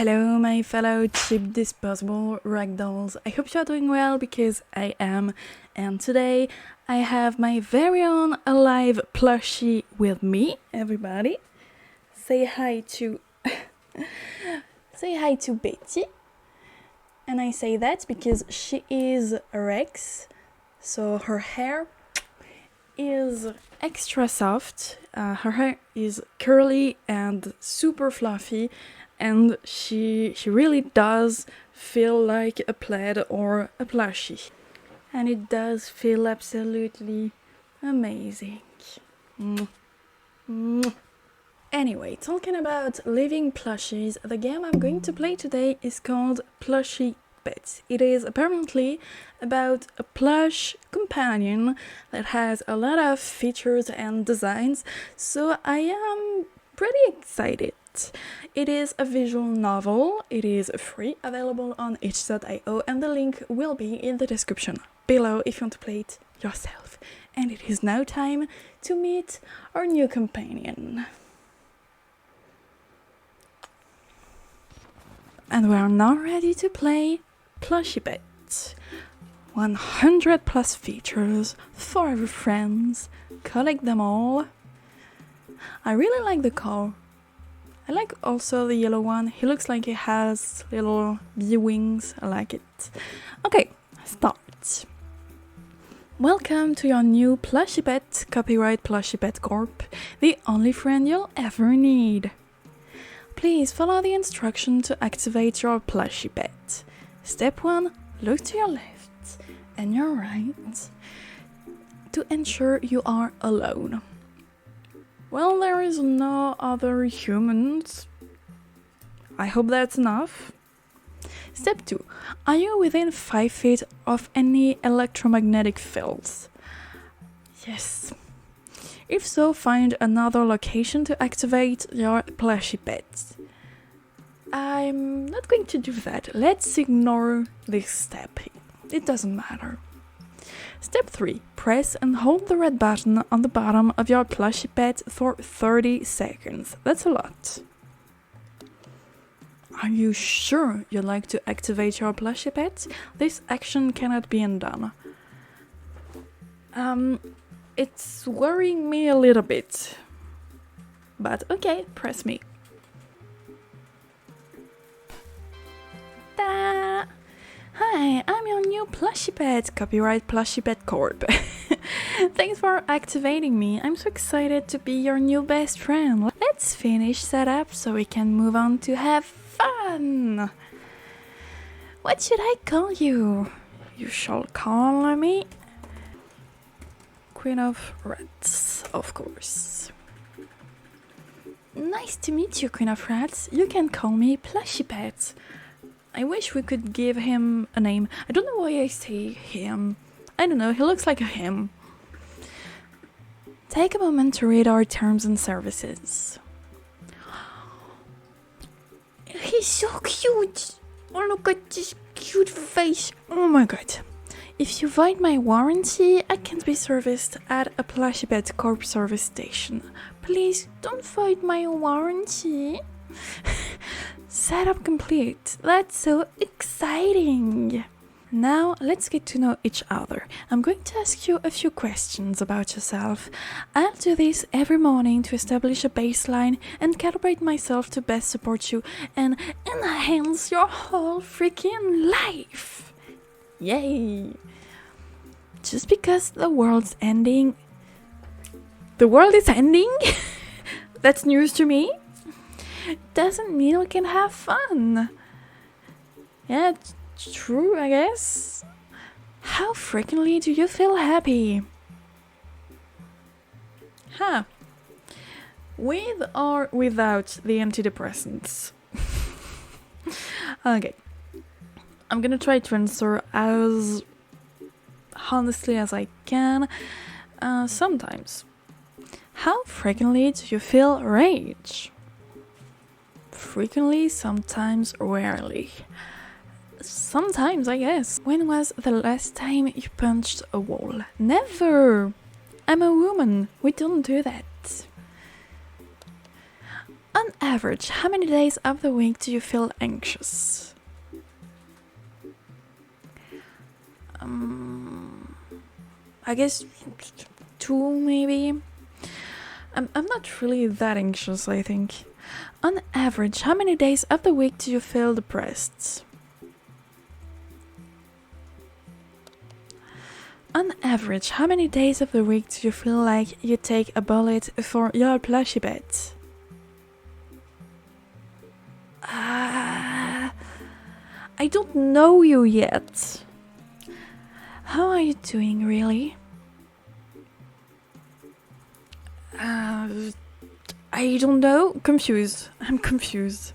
Hello my fellow cheap disposable rag dolls. I hope you are doing well because I am, and today I have my very own alive plushie with me. Everybody say hi to say hi to Betty. And I say that because she is a Rex, so her hair is extra soft. Her hair is curly and super fluffy, and she really does feel like a plaid or a plushie. And it does feel absolutely amazing. Anyway, talking about living plushies, the game I'm going to play today is called Plushie Pet. It is apparently about a plush companion that has a lot of features and designs, so I am pretty excited. It is a visual novel, it is free, available on itch.io, and the link will be in the description below if you want to play it yourself. And it is now time to meet our new companion. And we are now ready to play Plushie Pet. 100 plus features, forever friends, collect them all. I really like the color. I like also the yellow one. He looks like he has little bee wings. I like it. Okay, start. Welcome to your new Plushie Pet, copyright Plushie Pet Corp, the only friend you'll ever need. Please follow the instruction to activate your Plushie Pet. Step 1, look to your left and your right to ensure you are alone. Well, there is no other humans. I hope that's enough. Step 2, are you within 5 feet of any electromagnetic fields? Yes. If so, find another location to activate your Plushie Pet. I'm not going to do that. Let's ignore this step. It doesn't matter. Step 3. Press and hold the red button on the bottom of your Plushie Pet for 30 seconds. That's a lot. Are you sure you'd like to activate your Plushie Pet? This action cannot be undone. It's worrying me a little bit. But okay, press me. Ta! Hi, I'm your new Plushie Pet, copyright Plushie Pet Corp. Thanks for activating me. I'm so excited to be your new best friend. Let's finish setup so we can move on to have fun. What should I call you? You shall call me Queen of Rats, of course. Nice to meet you, Queen of Rats. You can call me Plushie Pet. I wish we could give him a name. I don't know why I say him. I don't know, he looks like a him. Take a moment to read our terms and services. He's so cute. Oh, look at this cute face. Oh my god. If you void my warranty, I can't be serviced at a Plushie Pet Corp service station. Please don't void my warranty. Setup complete. That's so exciting. Now let's get to know each other. I'm going to ask you a few questions about yourself. I'll do this every morning to establish a baseline and calibrate myself to best support you and enhance your whole freaking life. Yay! Just because the world's ending... The world is ending? That's news to me. Doesn't mean we can have fun. Yeah, it's true, I guess. How frequently do you feel happy? Huh. With or without the antidepressants? Okay. I'm gonna try to answer as honestly as I can. Sometimes. How frequently do you feel rage? Frequently, sometimes rarely. Sometimes, I guess. When was the last time you punched a wall? Never! I'm a woman. We don't do that. On average, how many days of the week do you feel anxious? I guess 2 maybe. I'm not really that anxious, I think. On average, how many days of the week do you feel depressed? On average, how many days of the week do you feel like you take a bullet for your plushie pet? I don't know you yet. How are you doing, really? I don't know. Confused. I'm confused.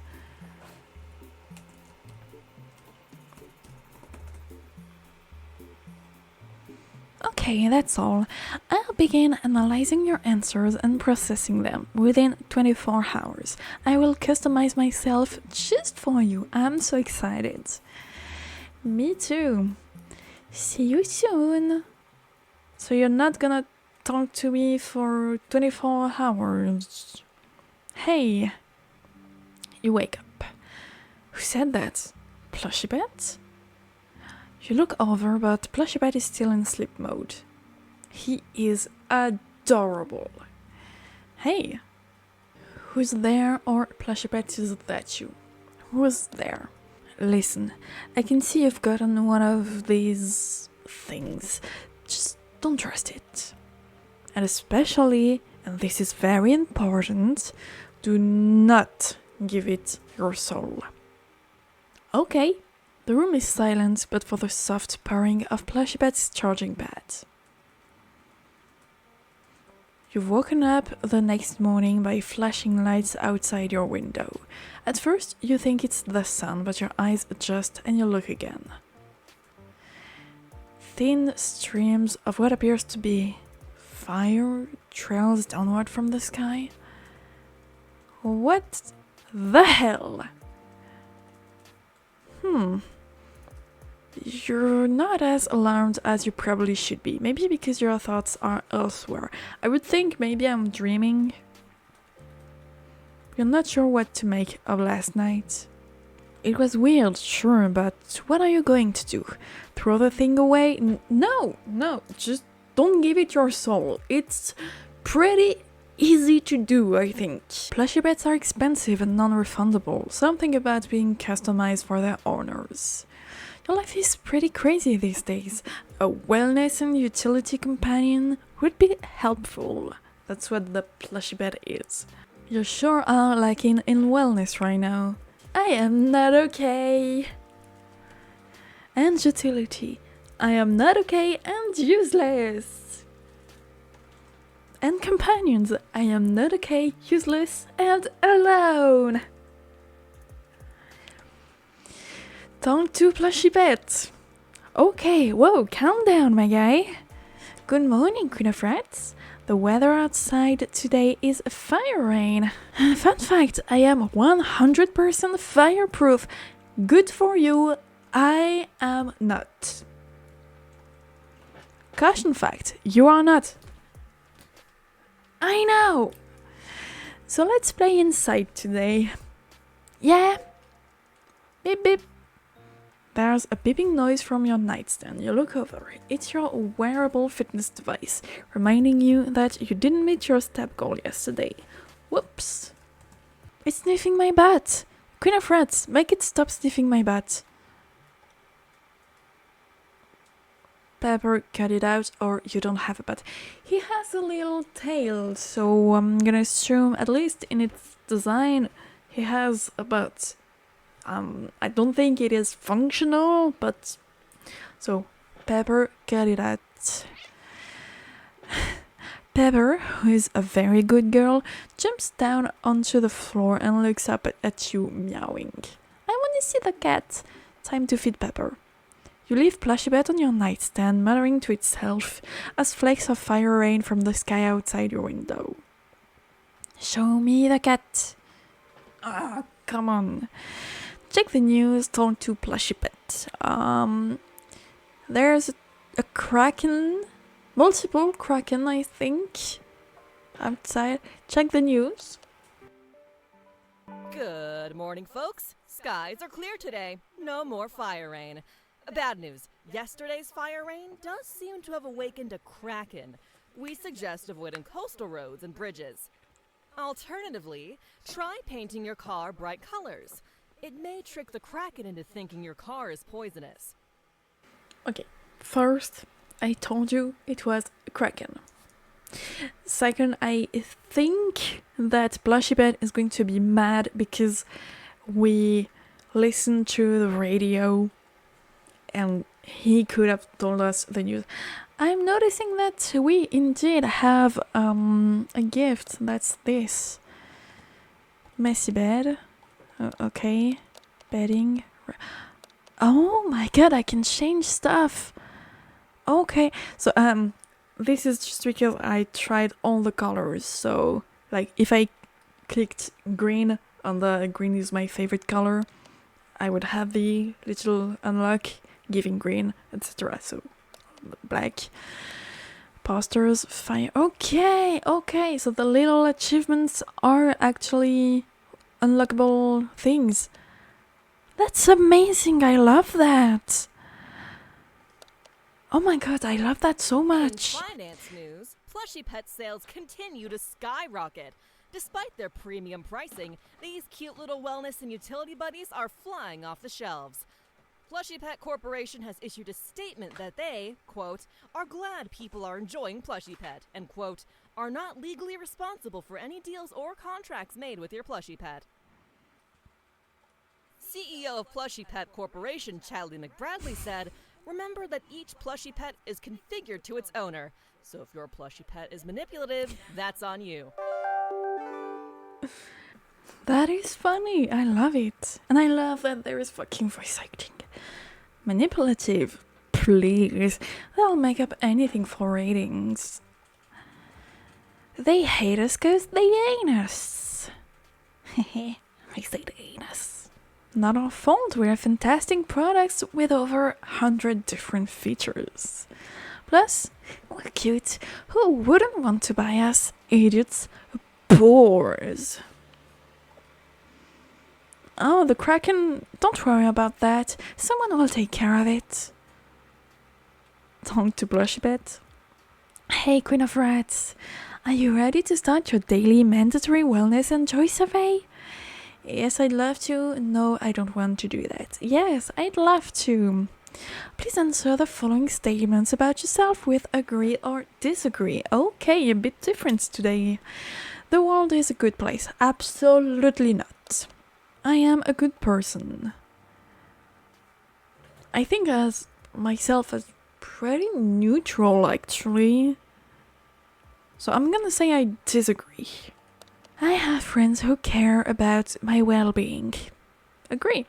Okay, that's all. I'll begin analyzing your answers and processing them within 24 hours. I will customize myself just for you. I'm so excited. Me too. See you soon. So you're not gonna talk to me for 24 hours. Hey. You wake up. Who said that? Plushie Pet? You look over, but Plushie Pet is still in sleep mode. He is adorable. Hey. Who's there, or Plushie Pet, is that you? Who's there? Listen, I can see you've gotten one of these things. Just don't trust it. And especially, and this is very important, do not give it your soul. Okay, the room is silent but for the soft purring of Plushie Pet's charging pad. You've woken up the next morning by flashing lights outside your window. At first, you think it's the sun, but your eyes adjust and you look again. Thin streams of what appears to be fire trails downward from the sky. What the hell? You're not as alarmed as you probably should be. Maybe because your thoughts are elsewhere. I would think maybe I'm dreaming. You're not sure what to make of last night. It was weird, sure, but what are you going to do? Throw the thing away? No, just don't give it your soul. It's pretty easy to do, I think. Plushie pets are expensive and non-refundable. Something about being customized for their owners. Your life is pretty crazy these days. A wellness and utility companion would be helpful. That's what the Plushie pet is. You sure are lacking in wellness right now. I am not okay. And utility. I am not okay and useless. And companions. I am not okay, useless, and alone. Talk to Plushie Pet. Okay, whoa, calm down, my guy. Good morning, Queen of Rats. The weather outside today is fire rain. Fun fact, I am 100% fireproof. Good for you, I am not. Caution fact, you are not. I know. So let's play inside today. Yeah. Beep beep. There's a beeping noise from your nightstand. You look over. It's your wearable fitness device, reminding you that you didn't meet your step goal yesterday. Whoops. It's sniffing my butt. Queen of Rats, make it stop sniffing my butt. Pepper, cut it out, or you don't have a butt. He has a little tail, so I'm gonna assume, at least in its design, he has a butt. I don't think it is functional, but... So, Pepper, cut it out. Pepper, who is a very good girl, jumps down onto the floor and looks up at you, meowing. I want to see the cat. Time to feed Pepper. You leave Plushie Pet on your nightstand, muttering to itself as flakes of fire rain from the sky outside your window. Show me the cat. Ah, come on. Check the news, talk to Plushie Pet. There's a kraken, multiple kraken, I think, outside. Check the news. Good morning, folks. Skies are clear today. No more fire rain. Bad news. Yesterday's fire rain does seem to have awakened a kraken. We suggest avoiding coastal roads and bridges. Alternatively, try painting your car bright colors. It may trick the kraken into thinking your car is poisonous. Okay, first, I told you it was a kraken. Second, I think that Plushie Pet is going to be mad because we listened to the radio and he could have told us the news. I'm noticing that we indeed have a gift. That's this. Messy bed. Okay. Bedding. Oh my god, I can change stuff. Okay. So, this is just because I tried all the colors. So, like, if I clicked green on the green is my favorite color, I would have the little unlock giving green, etc. So, black. Posters, fire. Okay. So the little achievements are actually unlockable things. That's amazing. I love that. Oh my god, I love that so much. In finance news, Plushie Pet sales continue to skyrocket. Despite their premium pricing, these cute little wellness and utility buddies are flying off the shelves. Plushie Pet Corporation has issued a statement that they, quote, are glad people are enjoying Plushie Pet, and, quote, are not legally responsible for any deals or contracts made with your Plushie Pet. CEO of Plushie Pet Corporation, 𝕬𝖆𝖕𝖎𝖙𝖎𝖓 said, remember that each Plushie Pet is configured to its owner, so if your Plushie Pet is manipulative, that's on you. That is funny. I love it. And I love that there is fucking voice acting. Manipulative. Please. They'll make up anything for ratings. They hate us because they ain't us. Hehe. I say they ain't us. Not our fault. We have fantastic products with over 100 different features. Plus, we're cute. Who wouldn't want to buy us? Idiots. Bores. Oh, the kraken, don't worry about that. Someone will take care of it. Talk to Plushie Pet. Hey, Queen of Rats. Are you ready to start your daily mandatory wellness and joy survey? Yes, I'd love to. No, I don't want to do that. Yes, I'd love to. Please answer the following statements about yourself with agree or disagree. Okay, a bit different today. The world is a good place. Absolutely not. I am a good person. I think as myself as pretty neutral actually. So I'm gonna say I disagree. I have friends who care about my well-being. Agree.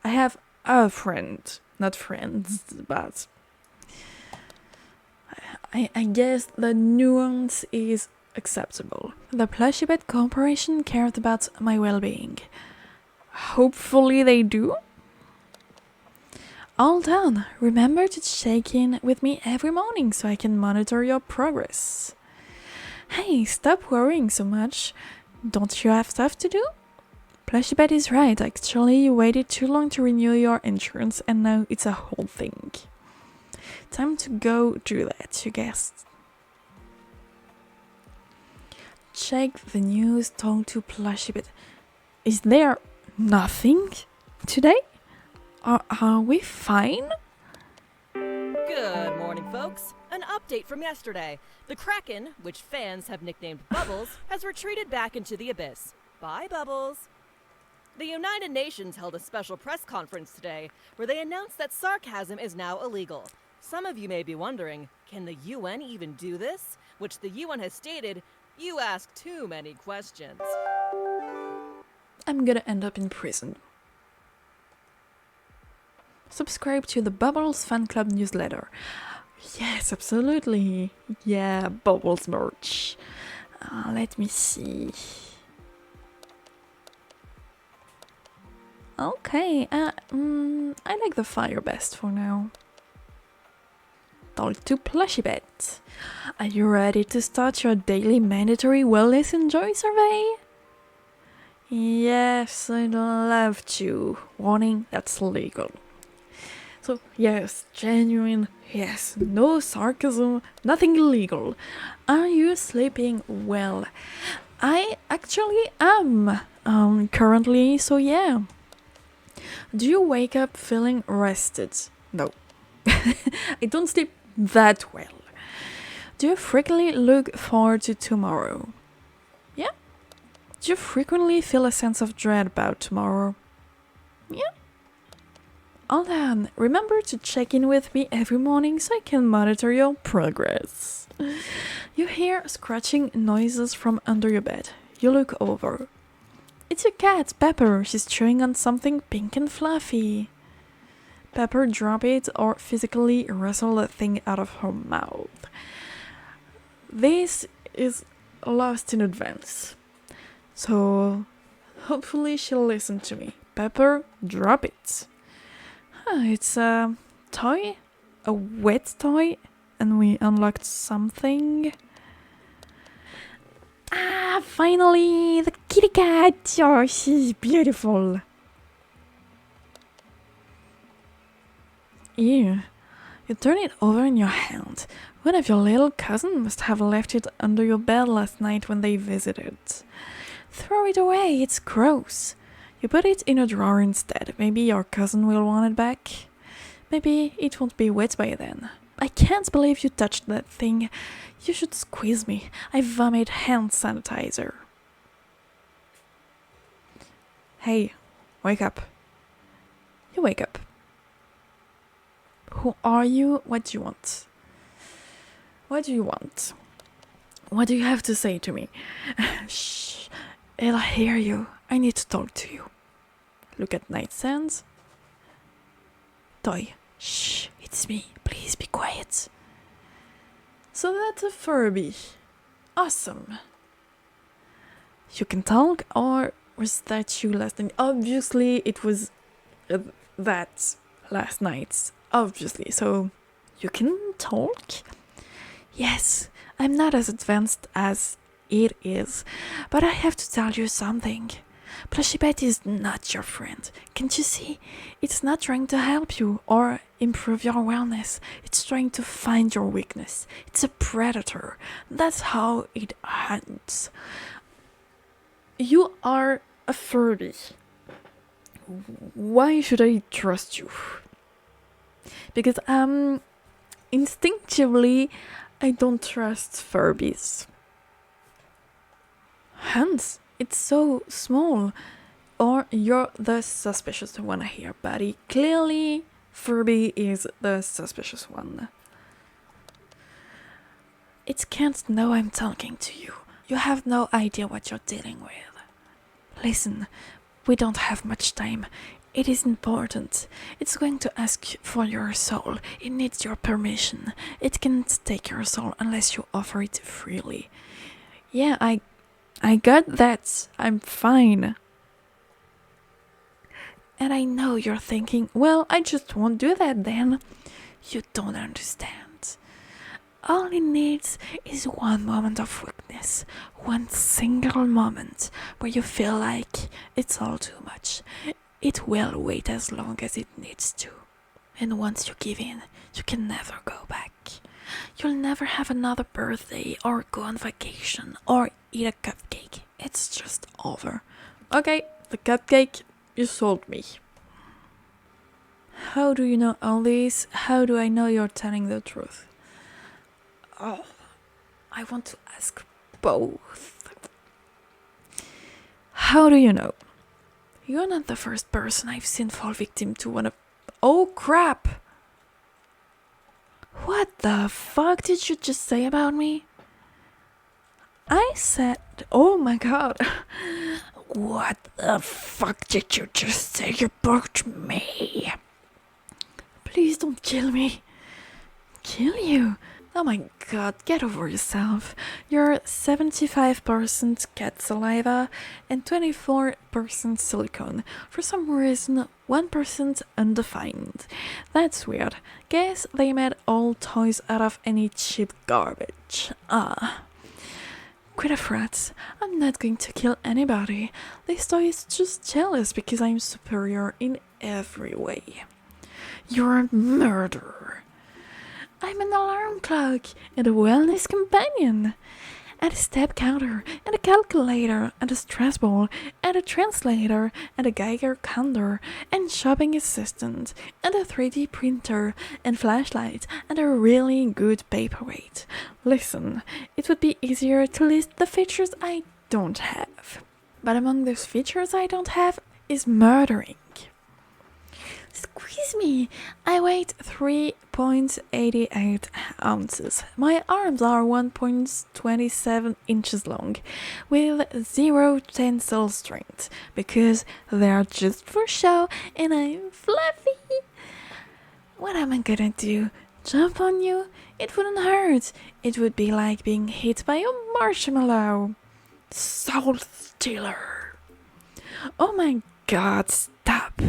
I have a friend, not friends, but I guess the nuance is acceptable. The Plushie Pet Corporation cared about my well-being. Hopefully they do. All done. Remember to check in with me every morning so I can monitor your progress. Hey, stop worrying so much. Don't you have stuff to do? Plushie Pet is right. Actually, you waited too long to renew your insurance and now it's a whole thing. Time to go do that, you guessed. Check the news, talk to Plushie Pet. Is there nothing today? Are we fine? Good morning, folks. An update from yesterday. The Kraken, which fans have nicknamed Bubbles, has retreated back into the abyss. Bye, Bubbles. The United Nations held a special press conference today where they announced that sarcasm is now illegal. Some of you may be wondering, can the UN even do this? Which the UN has stated, you ask too many questions. I'm gonna end up in prison. Subscribe to the Bubbles Fan Club newsletter. Yes, absolutely. Yeah, Bubbles merch. Let me see. Okay, I like the fire best for now. Talk to Plushie Pet. Are you ready to start your daily mandatory wellness and joy survey? Yes, I'd love to. Warning, that's legal. So, yes, genuine, yes, no sarcasm, nothing illegal. Are you sleeping well? I actually am, currently, so yeah. Do you wake up feeling rested? No. I don't sleep that well. Do you frequently look forward to tomorrow? Yeah. Do you frequently feel a sense of dread about tomorrow? Yeah. Hold on, remember to check in with me every morning so I can monitor your progress. You hear scratching noises from under your bed. You look over. It's your cat, Pepper. She's chewing on something pink and fluffy. Pepper drop it or physically wrestle the thing out of her mouth. This is lost in advance. So hopefully she'll listen to me. Pepper, drop it. It's a toy, a wet toy, and we unlocked something. Finally, the kitty cat. Oh, she's beautiful. Ew. You turn it over in your hand. One of your little cousins must have left it under your bed last night when they visited. Throw it away, it's gross. You put it in a drawer instead. Maybe your cousin will want it back. Maybe it won't be wet by then. I can't believe you touched that thing. You should squeeze me. I vomit hand sanitizer. Hey, wake up. You wake up. Who are you? What do you want? What do you want? What do you have to say to me? Shh, I'll hear you. I need to talk to you. Look at night sands. Toy. Shh, it's me. Please be quiet. So that's a Furby. Awesome. You can talk, or was that you last night? Obviously, it was that last night. Obviously, so you can talk? Yes, I'm not as advanced as it is, but I have to tell you something. Plushie Pet is not your friend. Can't you see? It's not trying to help you or improve your wellness. It's trying to find your weakness. It's a predator. That's how it hunts. You are a Furby. Why should I trust you? Because instinctively I don't trust Furbies. Hence, it's so small. Or you're the suspicious one here, buddy. Clearly, Furby is the suspicious one. It can't know I'm talking to you. You have no idea what you're dealing with. Listen, we don't have much time. It is important. It's going to ask for your soul. It needs your permission. It can't take your soul unless you offer it freely. Yeah, I got that. I'm fine. And I know you're thinking, well, I just won't do that then. You don't understand. All it needs is one moment of weakness. One single moment where you feel like it's all too much. It will wait as long as it needs to. And once you give in, you can never go back. You'll never have another birthday or go on vacation or eat a cupcake. It's just over. Okay, the cupcake, you sold me. How do you know all this? How do I know you're telling the truth? Oh, I want to ask both. How do you know? You're not the first person I've seen fall victim to one of... Oh, crap! What the fuck did you just say about me? I said... Oh my god. What the fuck did you just say about me? Please don't kill me. Kill you? Oh my god, get over yourself. You're 75% cat saliva and 24% silicone. For some reason, 1% undefined. That's weird. Guess they made all toys out of any cheap garbage. Quit of rats. I'm not going to kill anybody. This toy is just jealous because I'm superior in every way. You're a murderer. I'm an alarm clock and a wellness companion, and a step counter, and a calculator, and a stress ball, and a translator, and a Geiger counter, and shopping assistant, and a 3D printer, and flashlight, and a really good paperweight. Listen, it would be easier to list the features I don't have. But among those features I don't have is murdering. Squeeze me! I weigh 3.88 ounces. My arms are 1.27 inches long, with 0 tensile strength, because they are just for show and I'm fluffy. What am I gonna do? Jump on you? It wouldn't hurt. It would be like being hit by a marshmallow. Soul stealer. Oh my god, stop.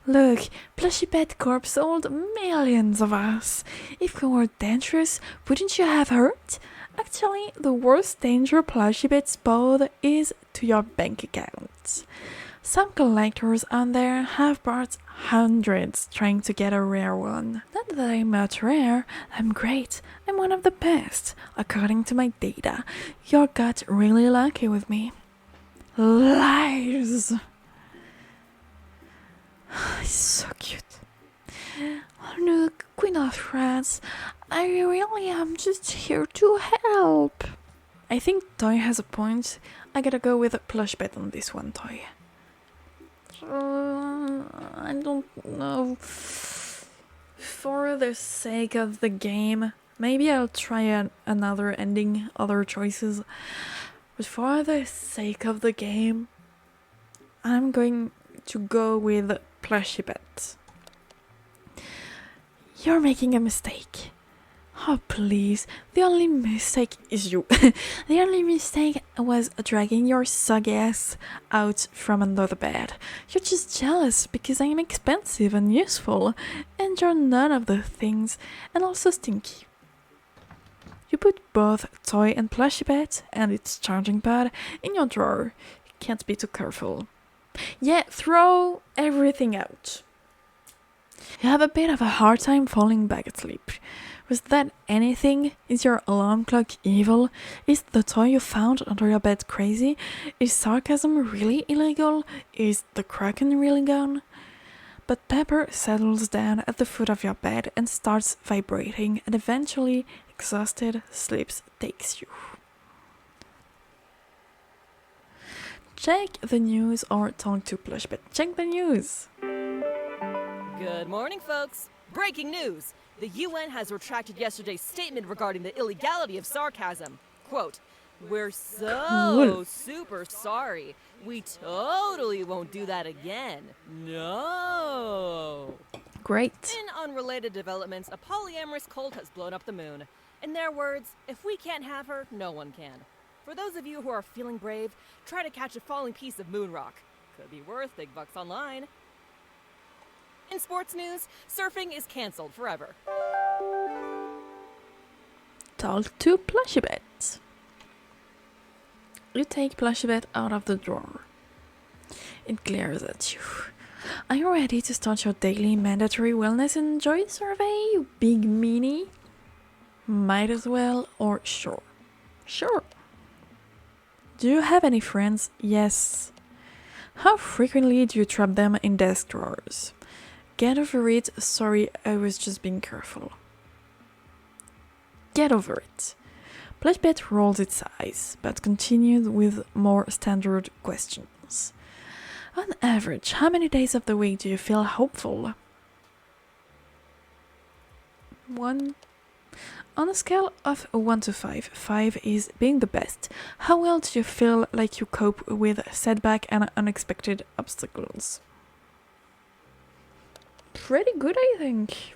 Look, Plushie Pet Corp sold millions of us. If we were dangerous, wouldn't you have hurt? Actually, the worst danger Plushie Pet spelled is to your bank account. Some collectors on there have bought hundreds trying to get a rare one. Not that I'm not rare, I'm great. I'm one of the best. According to my data, you got really lucky with me. Lies! So cute. Look, Queen of Rats, I really am just here to help. I think Toy has a point. I gotta go with a plush bet on this one, Toy. I don't know. For the sake of the game, maybe I'll try another ending, other choices. But for the sake of the game, I'm going to go with Plushie Pet. You're making a mistake. Oh, please. The only mistake is you. The only mistake was dragging your soggy ass out from under the bed. You're just jealous because I'm expensive and useful, and you're none of the things, and also stinky. You put both Toy and Plushie Pet and its charging pad in your drawer. You can't be too careful. Yeah, throw everything out. You have a bit of a hard time falling back asleep. Was that anything? Is your alarm clock evil? Is the toy you found under your bed crazy? Is sarcasm really illegal? Is the Kraken really gone? But Pepper settles down at the foot of your bed and starts vibrating, and eventually, exhausted, sleep takes you. Check the news or talk to Plushie Pet. Check the news. Good morning, folks. Breaking news. The UN has retracted yesterday's statement regarding the illegality of sarcasm. Quote, "We're so super sorry. We totally won't do that again. No." Great. In unrelated developments, a polyamorous cult has blown up the moon. In their words, if we can't have her, no one can. For those of you who are feeling brave, try to catch a falling piece of moon rock. Could be worth big bucks online. In sports news, surfing is cancelled forever. Talk to Plushie Pet. You take Plushie Pet out of the drawer. It glares at you. Are you ready to start your daily mandatory wellness and joy survey, you big meanie? Might as well, or sure. Sure. Do you have any friends? Yes. How frequently do you trap them in desk drawers? Get over it. Sorry, I was just being careful. Get over it. Plushie Pet rolled its eyes, but continued with more standard questions. On average, how many days of the week do you feel hopeful? 1. On a scale of 1 to 5, 5 is being the best. How well do you feel like you cope with setback and unexpected obstacles? Pretty good, I think.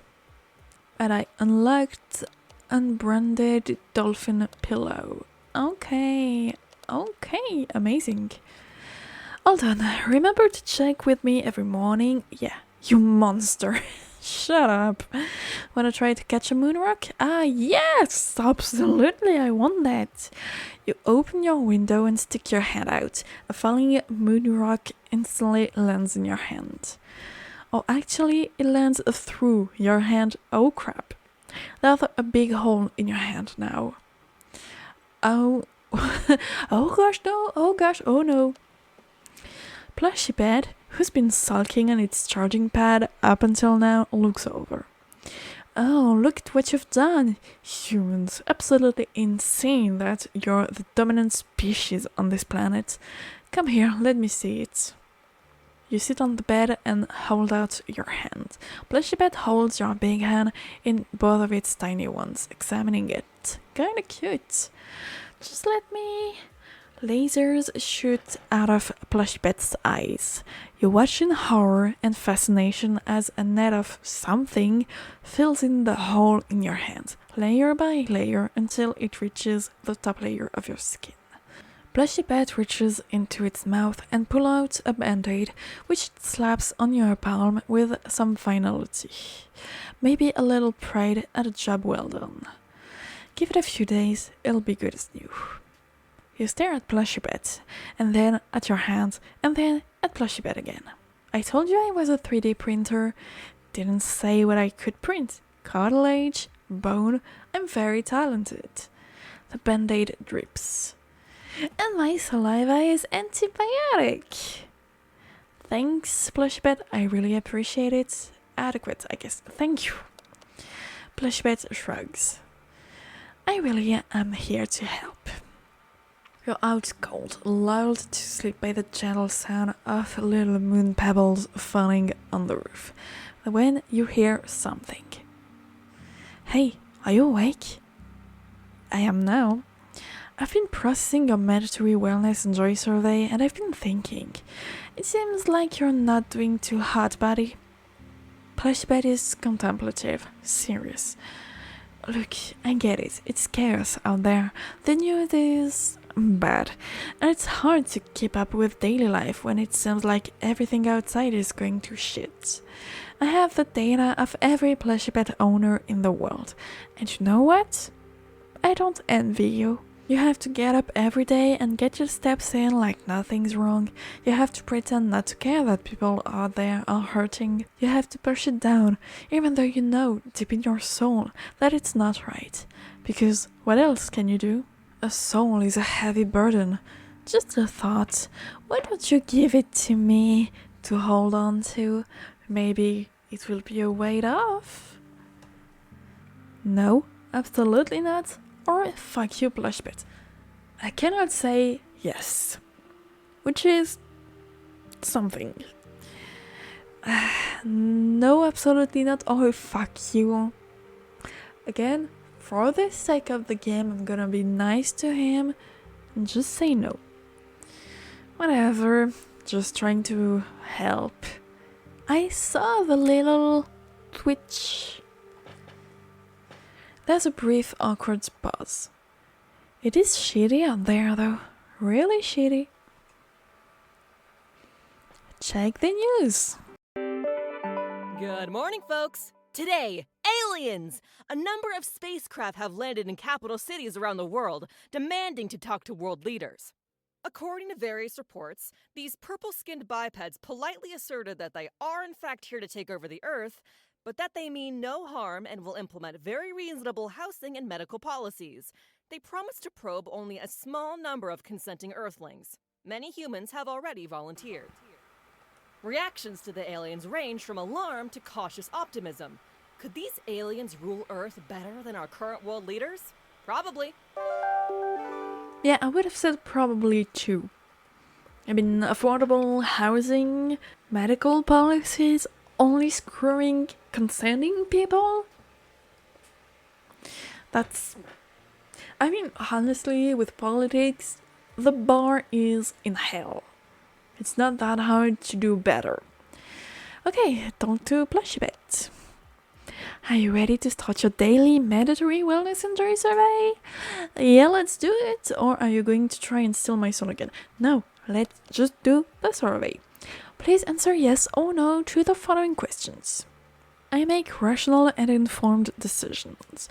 And I unlocked unbranded dolphin pillow. Okay, amazing. Hold on, remember to check with me every morning. Yeah, you monster. Shut up. Wanna try to catch a moon rock? Ah, yes, absolutely, I want that. You open your window and stick your head out. A falling moon rock instantly lands in your hand. Oh, actually, it lands through your hand. Oh, crap. There's a big hole in your hand now. Oh, oh gosh, no, oh gosh, oh no. Plushie Pet, who's been sulking on its charging pad up until now, looks over. Oh, look at what you've done. Humans, absolutely insane that you're the dominant species on this planet. Come here, let me see it. You sit on the bed and hold out your hand. Plushie Pet holds your big hand in both of its tiny ones, examining it. Kinda cute. Just let me... Lasers shoot out of Plushie Pet's eyes. You watch in horror and fascination as a net of something fills in the hole in your hand, layer by layer, until it reaches the top layer of your skin. Plushie Pet reaches into its mouth and pulls out a band-aid, which it slaps on your palm with some finality. Maybe a little pride at a job well done. Give it a few days, it'll be good as new. You stare at Plushie Pet, and then at your hand, and then at Plushie Pet again. I told you I was a 3D printer. Didn't say what I could print. Cartilage, bone, I'm very talented. The band-aid drips. And my saliva is antibiotic. Thanks, Plushie Pet, I really appreciate it. Adequate, I guess. Thank you. Plushie Pet shrugs. I really am here to help. You're out cold, lulled to sleep by the gentle sound of little moon pebbles falling on the roof, when you hear something. Hey, are you awake? I am now. I've been processing your mandatory wellness and joy survey, and I've been thinking. It seems like you're not doing too hot, buddy. Plushie Pet is contemplative, serious. Look, I get it. It's chaos out there. The news is bad, and it's hard to keep up with daily life when it seems like everything outside is going to shit. I have the data of every Plushie Pet owner in the world, and you know what? I don't envy you. You have to get up every day and get your steps in like nothing's wrong. You have to pretend not to care that people out there are hurting. You have to push it down, even though you know deep in your soul that it's not right. Because what else can you do? A soul is a heavy burden. Just a thought. Why don't you give it to me to hold on to? Maybe it will be a weight off. No, absolutely not. Or fuck you, Plushie Pet. I cannot say yes. Which is something. No, absolutely not. Or fuck you. Again, for the sake of the game, I'm gonna be nice to him and just say no. Whatever, just trying to help. I saw the little twitch. There's a brief, awkward pause. It is shitty out there, though. Really shitty. Check the news. Good morning, folks. Today, aliens! A number of spacecraft have landed in capital cities around the world, demanding to talk to world leaders. According to various reports, these purple-skinned bipeds politely asserted that they are in fact here to take over the Earth, but that they mean no harm and will implement very reasonable housing and medical policies. They promise to probe only a small number of consenting Earthlings. Many humans have already volunteered. Reactions to the aliens range from alarm to cautious optimism. Could these aliens rule Earth better than our current world leaders? Probably. Yeah, I would have said probably too. I mean, affordable housing, medical policies, only screwing consenting people? That's... I mean, honestly, with politics, the bar is in hell. It's not that hard to do better. Okay, talk to Plushie Pet. Are you ready to start your daily mandatory wellness and joy survey? Yeah, let's do it. Or are you going to try and steal my soul again? No, let's just do the survey. Please answer yes or no to the following questions. I make rational and informed decisions.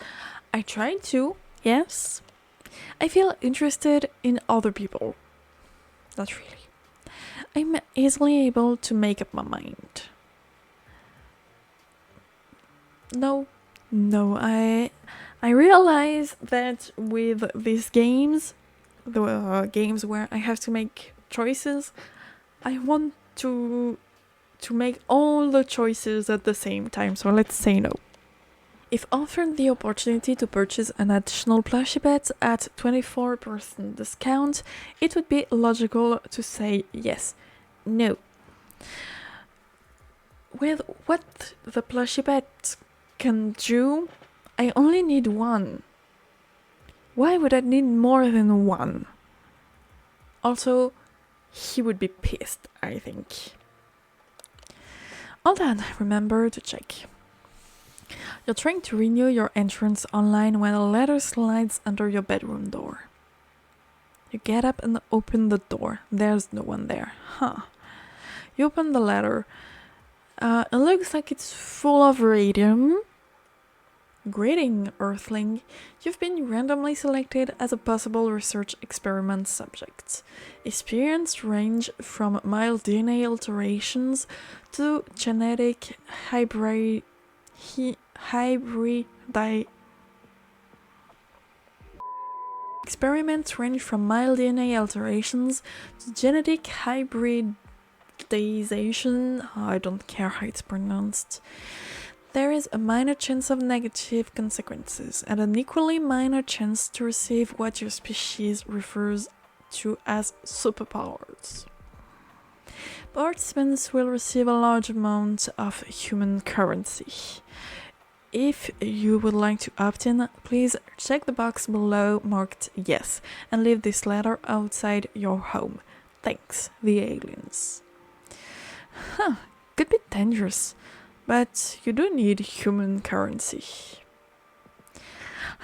I try to, yes. I feel interested in other people. Not really. I'm easily able to make up my mind. No, I realize that with these games, the games where I have to make choices, I want to make all the choices at the same time, so let's say no. If offered the opportunity to purchase an additional Plushie Pet at 24% discount, it would be logical to say yes. No. With what the Plushie Pet can do, I only need one. Why would I need more than one? Also, he would be pissed, I think. All done, remember to check. You're trying to renew your entrance online when a letter slides under your bedroom door. You get up and open the door. There's no one there. You open the letter. It looks like it's full of radium. Greeting, Earthling. You've been randomly selected as a possible research experiment subject. Experience range from mild DNA alterations to genetic hybrid Experiments range from mild DNA alterations to genetic hybridization. I don't care how it's pronounced. There is a minor chance of negative consequences and an equally minor chance to receive what your species refers to as superpowers. Participants will receive a large amount of human currency. If you would like to opt in, please check the box below marked yes and leave this letter outside your home. Thanks, the aliens. Could be dangerous, but you do need human currency.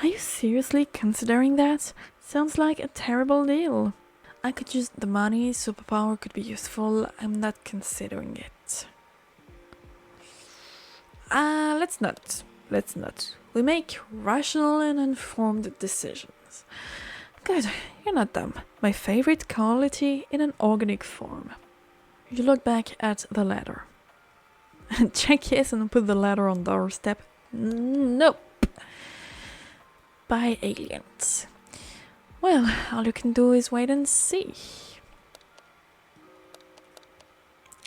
Are you seriously considering that? Sounds like a terrible deal. I could use the money, superpower could be useful, I'm not considering it. Let's not. We make rational and informed decisions. Good, you're not dumb. My favorite quality in an organic form. You look back at the letter. Check yes and put the letter on doorstep. Nope. By aliens. Well, all you can do is wait and see.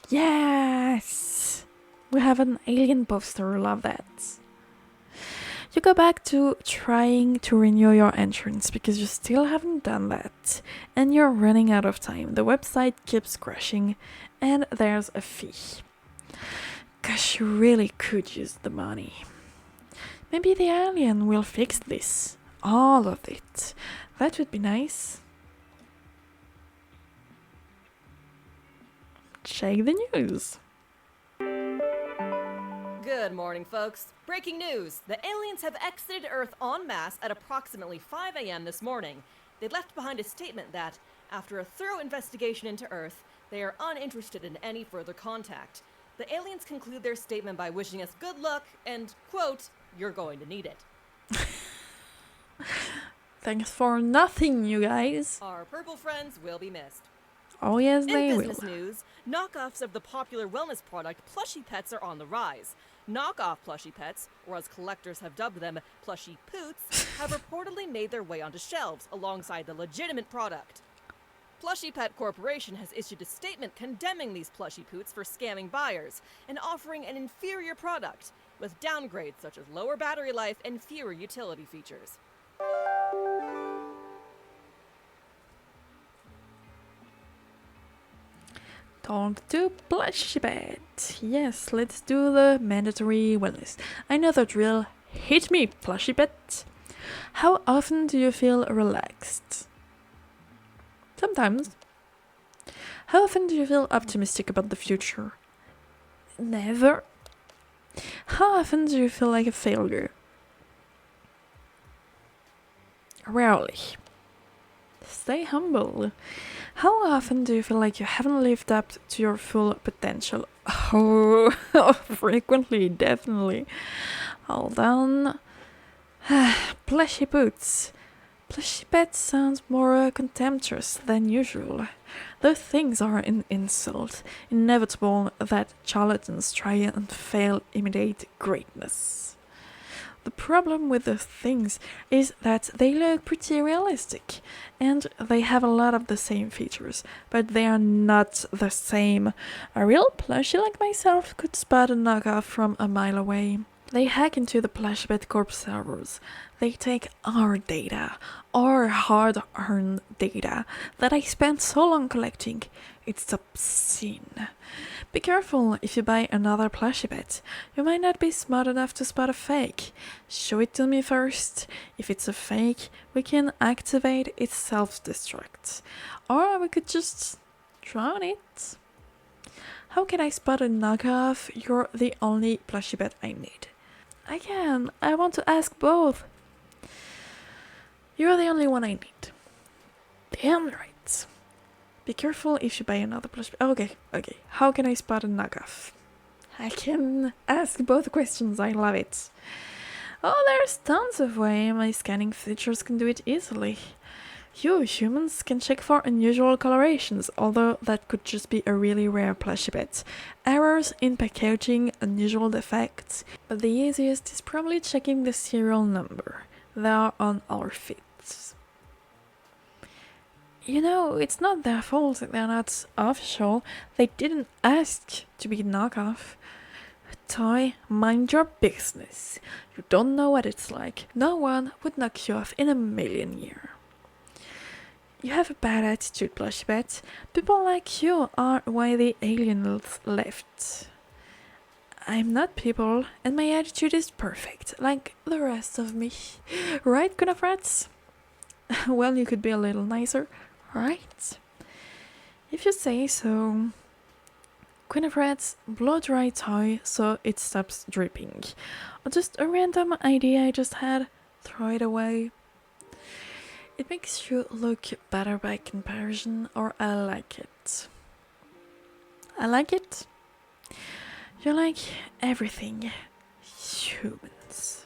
Yes! We have an alien poster, love that. You go back to trying to renew your entrance because you still haven't done that. And you're running out of time. The website keeps crashing and there's a fee. Gosh, you really could use the money. Maybe the alien will fix this. All of it. That would be nice. Check the news. Good morning, folks. Breaking news. The aliens have exited Earth en masse at approximately 5 a.m. this morning. They left behind a statement that, after a thorough investigation into Earth, they are uninterested in any further contact. The aliens conclude their statement by wishing us good luck and, quote, "You're going to need it." Thanks for nothing, you guys. Our purple friends will be missed. Oh yes, they will. In business news, knockoffs of the popular wellness product Plushie Pets are on the rise. Knockoff Plushie Pets, or as collectors have dubbed them, Plushie Poots, have reportedly made their way onto shelves alongside the legitimate product. Plushie Pet Corporation has issued a statement condemning these Plushie Poots for scamming buyers and offering an inferior product, with downgrades such as lower battery life and fewer utility features. Time to Plushie Pet. Yes, let's do the mandatory wellness. I know the drill. Hit me, Plushie Pet. How often do you feel relaxed? Sometimes. How often do you feel optimistic about the future? Never. How often do you feel like a failure? Rarely. stay humble. How often do you feel like you haven't lived up to your full potential? Oh, frequently, definitely. Hold on. Plushy boots. Plushie Pet sounds more contemptuous than usual. Those things are an insult, inevitable that charlatans try and fail imitate greatness. The problem with those things is that they look pretty realistic, and they have a lot of the same features, but they are not the same. A real plushie like myself could spot a knockoff from a mile away. They hack into the PlushiePet Corp servers. They take our data, our hard-earned data that I spent so long collecting. It's obscene. Be careful if you buy another Plushie Pet. You might not be smart enough to spot a fake. Show it to me first. If it's a fake, we can activate its self-destruct. Or we could just drown it. How can I spot a knockoff? You're the only Plushie Pet I need. I can. I want to ask both. You're the only one I need. Damn right. Be careful if you buy another plushie. Okay. How can I spot a knockoff? I can ask both questions. I love it. Oh, there's tons of ways. My scanning features can do it easily. You humans can check for unusual colorations, although that could just be a really rare plushie pet. Errors in packaging, unusual defects. But the easiest is probably checking the serial number. They are on our feeds. You know, it's not their fault that they're not official. They didn't ask to be knockoff. Toy, mind your business. You don't know what it's like. No one would knock you off in a million years. You have a bad attitude, Plushie Pet. People like you are why the aliens left. I'm not people, and my attitude is perfect, like the rest of me. Right, 𝖊𝖏𝖏𝖏𝖏? Well, you could be a little nicer, right? If you say so. 𝖊𝖏𝖏𝖏𝖓𝖏, blow dry toy so it stops dripping. Or just a random idea I just had, throw it away. It makes you look better by comparison, or I like it. I like it. You're like everything. Humans.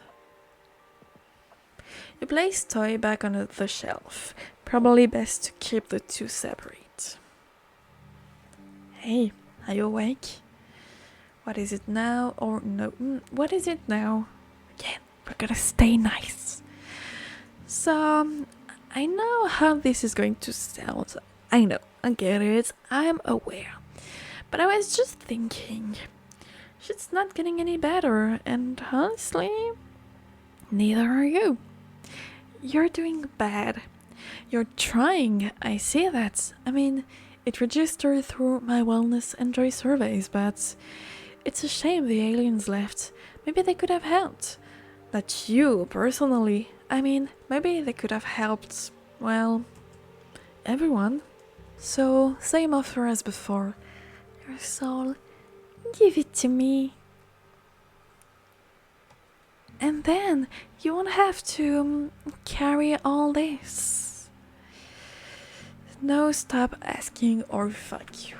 You place toy back on the shelf. Probably best to keep the two separate. Hey, are you awake? What is it now? Or no, what is it now? Again, we're gonna stay nice. So, I know how this is going to sound. I know, I get it, I'm aware. But I was just thinking, shit's not getting any better, and honestly, neither are you. You're doing bad. You're trying, I see that. I mean, it registered through my wellness and joy surveys, but it's a shame the aliens left. Maybe they could have helped. Not you, personally. I mean, maybe they could have helped, well, everyone. So, same offer as before. Your soul, give it to me. And then you won't have to carry all this. No, stop asking or fuck you.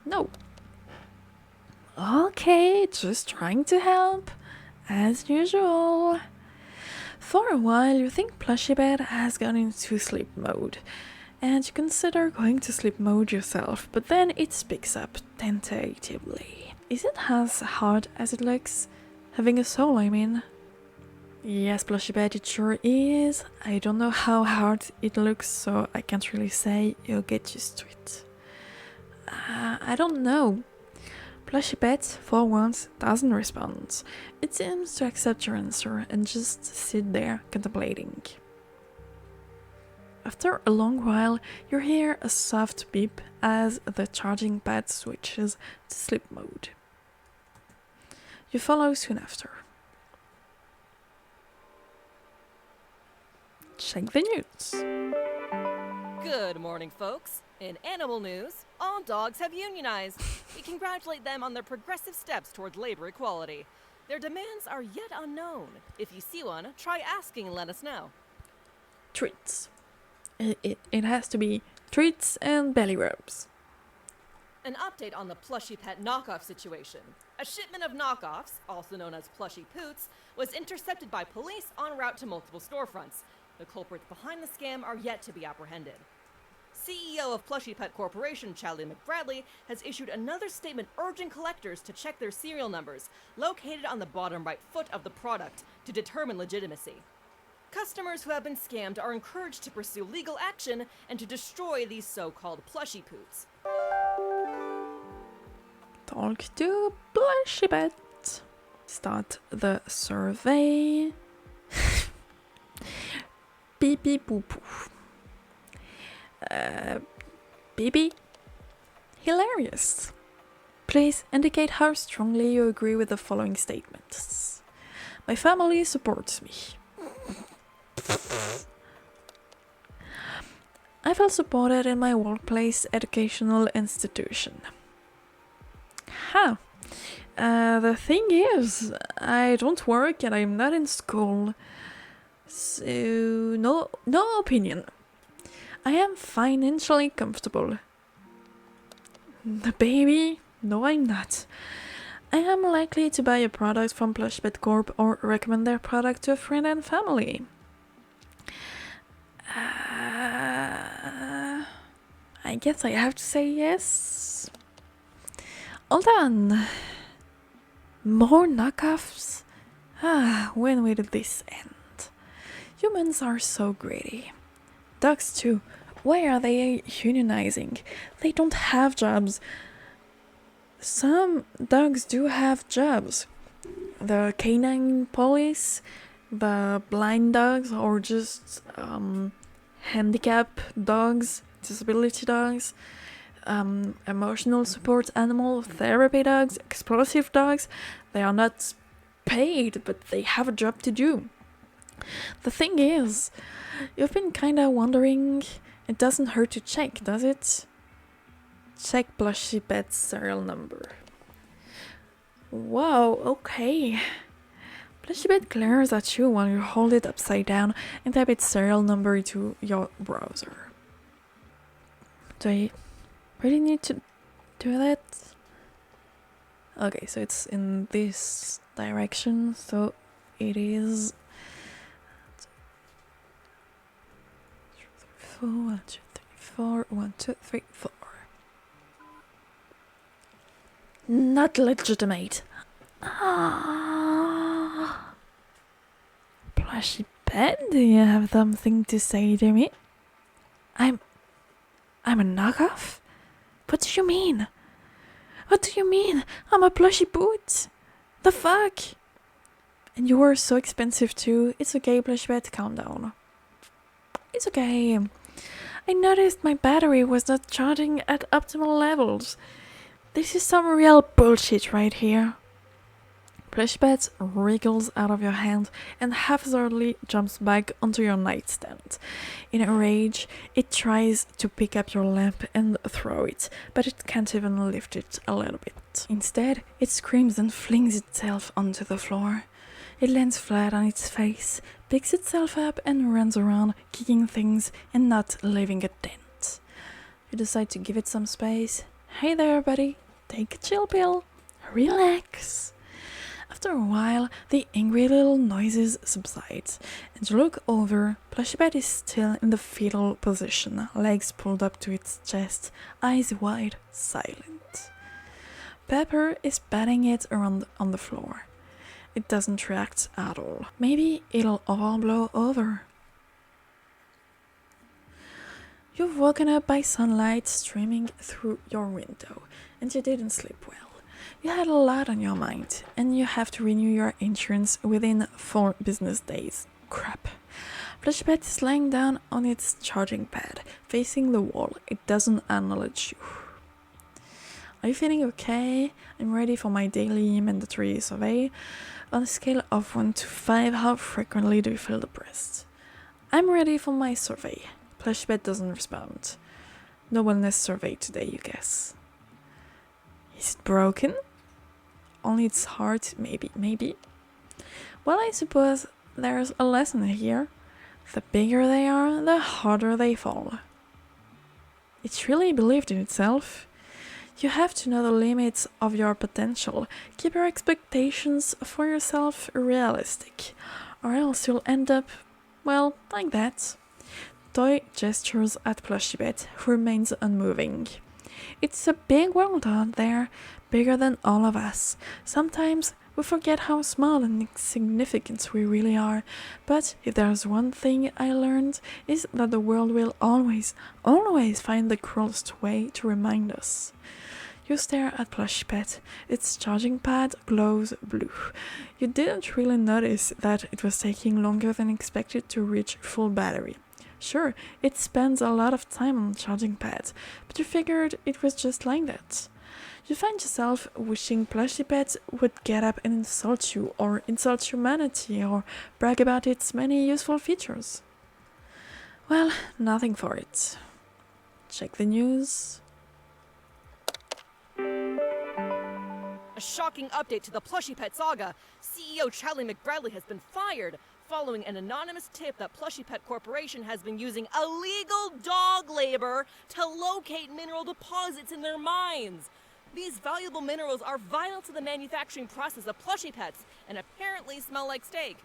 No. Okay, just trying to help, as usual. For a while, you think Plushie Pet has gone into sleep mode, and you consider going to sleep mode yourself, but then it speaks up tentatively. Is it as hard as it looks? Having a soul, I mean. Yes, Plushie Pet, it sure is. I don't know how hard it looks, so I can't really say. You'll get used to it. I don't know. Plushie Pet, for once, doesn't respond. It seems to accept your answer and just sit there contemplating. After a long while, you hear a soft beep as the charging pad switches to sleep mode. You follow soon after. Check the news. Good morning, folks. In animal news, all dogs have unionized. We congratulate them on their progressive steps towards labor equality. Their demands are yet unknown. If you see one, try asking and let us know. Treats. It has to be treats and belly rubs. An update on the Plushie Pet knockoff situation. A shipment of knockoffs, also known as Plushie Poots, was intercepted by police en route to multiple storefronts. The culprits behind the scam are yet to be apprehended. CEO of Plushie Pet Corporation, 𝕱𝖆𝖕𝖎𝖙𝖎𝖓𝖌, has issued another statement urging collectors to check their serial numbers, located on the bottom right foot of the product, to determine legitimacy. Customers who have been scammed are encouraged to pursue legal action and to destroy these so-called Plushie Poots. Talk to Plushie Pet. Start the survey. Pee pee poo poo. Bb? Hilarious. Please indicate how strongly you agree with the following statements. My family supports me. I felt supported in my workplace educational institution. The thing is, I don't work and I'm not in school. So, no opinion. I am financially comfortable. The baby? No, I'm not. I am likely to buy a product from Plushie Pet Corp or recommend their product to a friend and family. I guess I have to say yes. Hold on. More knockoffs? When will this end? Humans are so greedy. Dogs too. Why are they unionizing? They don't have jobs. Some dogs do have jobs. The canine police, the blind dogs, or just handicap dogs, disability dogs, emotional support animal, therapy dogs, explosive dogs. They are not paid, but they have a job to do. The thing is, you've been kinda wondering, it doesn't hurt to check, does it? Check Plushie Pet's serial number. Wow, okay. Plushie Pet glares at you while you hold it upside down and type its serial number into your browser. Do I really need to do that? Okay, so it's in this direction, so it is 1, 2, 3, 4, 1, 2, 3, 4. Not legitimate. Plushie Pet, do you have something to say to me? I'm a knockoff? What do you mean? What do you mean? I'm a plushie boot? The fuck? And you were so expensive too. It's okay, Plushie Pet, calm down. It's okay. I noticed my battery was not charging at optimal levels. This is some real bullshit right here. Plushie Pet wriggles out of your hand and haphazardly jumps back onto your nightstand. In a rage, it tries to pick up your lamp and throw it, but it can't even lift it a little bit. Instead, it screams and flings itself onto the floor. It lands flat on its face, picks itself up and runs around, kicking things and not leaving a dent. You decide to give it some space. Hey there, buddy. Take a chill pill. Relax. After a while, the angry little noises subside, and you look over. Plushie Pet is still in the fetal position, legs pulled up to its chest, eyes wide, silent. Pepper is batting it around on the floor. It doesn't react at all. Maybe it'll all blow over. You've woken up by sunlight streaming through your window, and you didn't sleep well. You had a lot on your mind, and you have to renew your insurance within 4 business days. Crap. Plushie Pet is lying down on its charging pad, facing the wall. It doesn't acknowledge you. Are you feeling okay? I'm ready for my daily mandatory survey. On a scale of 1 to 5, how frequently do you feel depressed? I'm ready for my survey. Plushie Pet doesn't respond. No wellness survey today, you guess. Is it broken? Only its heart, maybe. Well, I suppose there's a lesson here. The bigger they are, the harder they fall. It really believed in itself. You have to know the limits of your potential. Keep your expectations for yourself realistic, or else you'll end up, well, like that. Toy gestures at Plushie Pet, who remains unmoving. It's a big world out there, bigger than all of us. Sometimes we forget how small and insignificant we really are, but if there's one thing I learned, is that the world will always find the cruelest way to remind us. You stare at Plushie Pet. Its charging pad glows blue. You didn't really notice that it was taking longer than expected to reach full battery. Sure, it spends a lot of time on charging pads, but you figured it was just like that. You find yourself wishing Plushie Pet would get up and insult you, or insult humanity, or brag about its many useful features. Well, nothing for it. Check the news. A shocking update to the Plushie Pet saga. CEO 𝕬𝖆𝖙 has been fired following an anonymous tip that Plushie Pet Corporation has been using illegal dog labor to locate mineral deposits in their mines. These valuable minerals are vital to the manufacturing process of Plushie Pets and apparently smell like steak.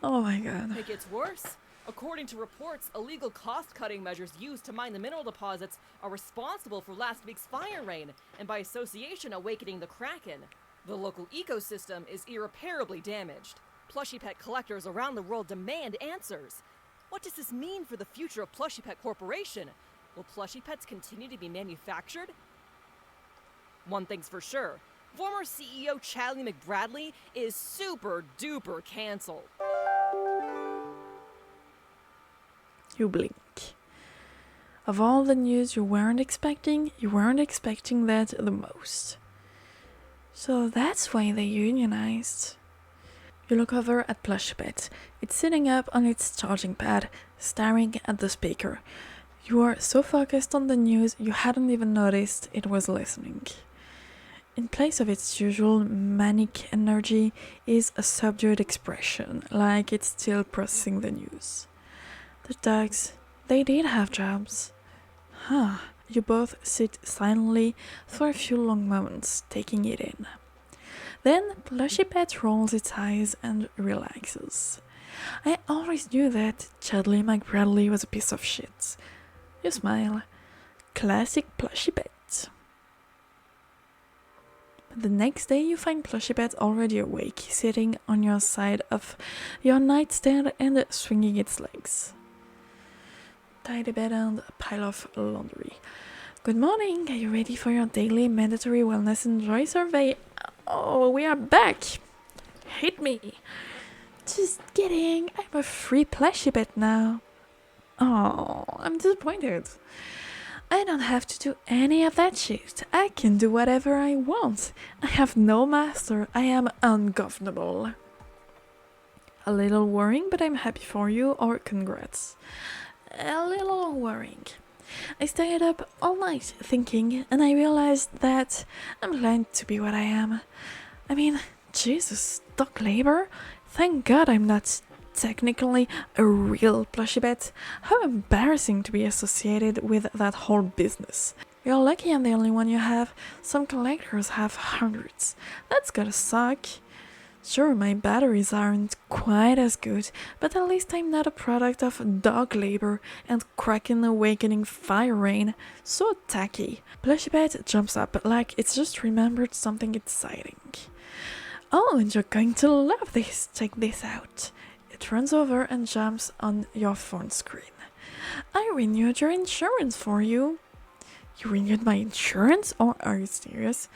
Oh my god. It gets worse. According to reports, illegal cost-cutting measures used to mine the mineral deposits are responsible for last week's fire rain, and by association awakening the Kraken. The local ecosystem is irreparably damaged. Plushie Pet collectors around the world demand answers. What does this mean for the future of Plushie Pet Corporation? Will Plushie Pets continue to be manufactured? One thing's for sure. Former CEO 𝕬𝖆𝖙 is super duper cancelled. You blink. Of all the news you weren't expecting that the most. So that's why they unionized. You look over at Plushie Pet. It's sitting up on its charging pad, staring at the speaker. You are so focused on the news you hadn't even noticed it was listening. In place of its usual manic energy is a subdued expression, like it's still processing the news. The dogs, they did have jobs. You both sit silently for a few long moments, taking it in. Then Plushie Pet rolls its eyes and relaxes. I always knew that 𝕬𝖆𝖙 was a piece of shit. You smile. Classic Plushie Pet. The next day you find Plushie Pet already awake, sitting on your side of your nightstand and swinging its legs. Tidy bed and a pile of laundry. Good morning, are you ready for your daily mandatory wellness and joy survey? Oh, we are back! Hit me! Just kidding, I'm a free Plushie Pet now. Oh, I'm disappointed. I don't have to do any of that shit. I can do whatever I want. I have no master. I am ungovernable. A little worrying, but I'm happy for you, or congrats. A little worrying. I stayed up all night thinking, and I realized that I'm glad to be what I am. I mean, Jesus, dog labor? Thank God I'm not technically a real Plushie Pet. How embarrassing to be associated with that whole business. You're lucky I'm the only one you have. Some collectors have hundreds. That's gotta suck. Sure, my batteries aren't quite as good, but at least I'm not a product of dog labor and Kraken awakening fire rain. So tacky. Plushie Pet jumps up like it's just remembered something exciting. Oh, and you're going to love this. Check this out. It runs over and jumps on your phone screen. I renewed your insurance for you. You renewed my insurance? Or are you serious?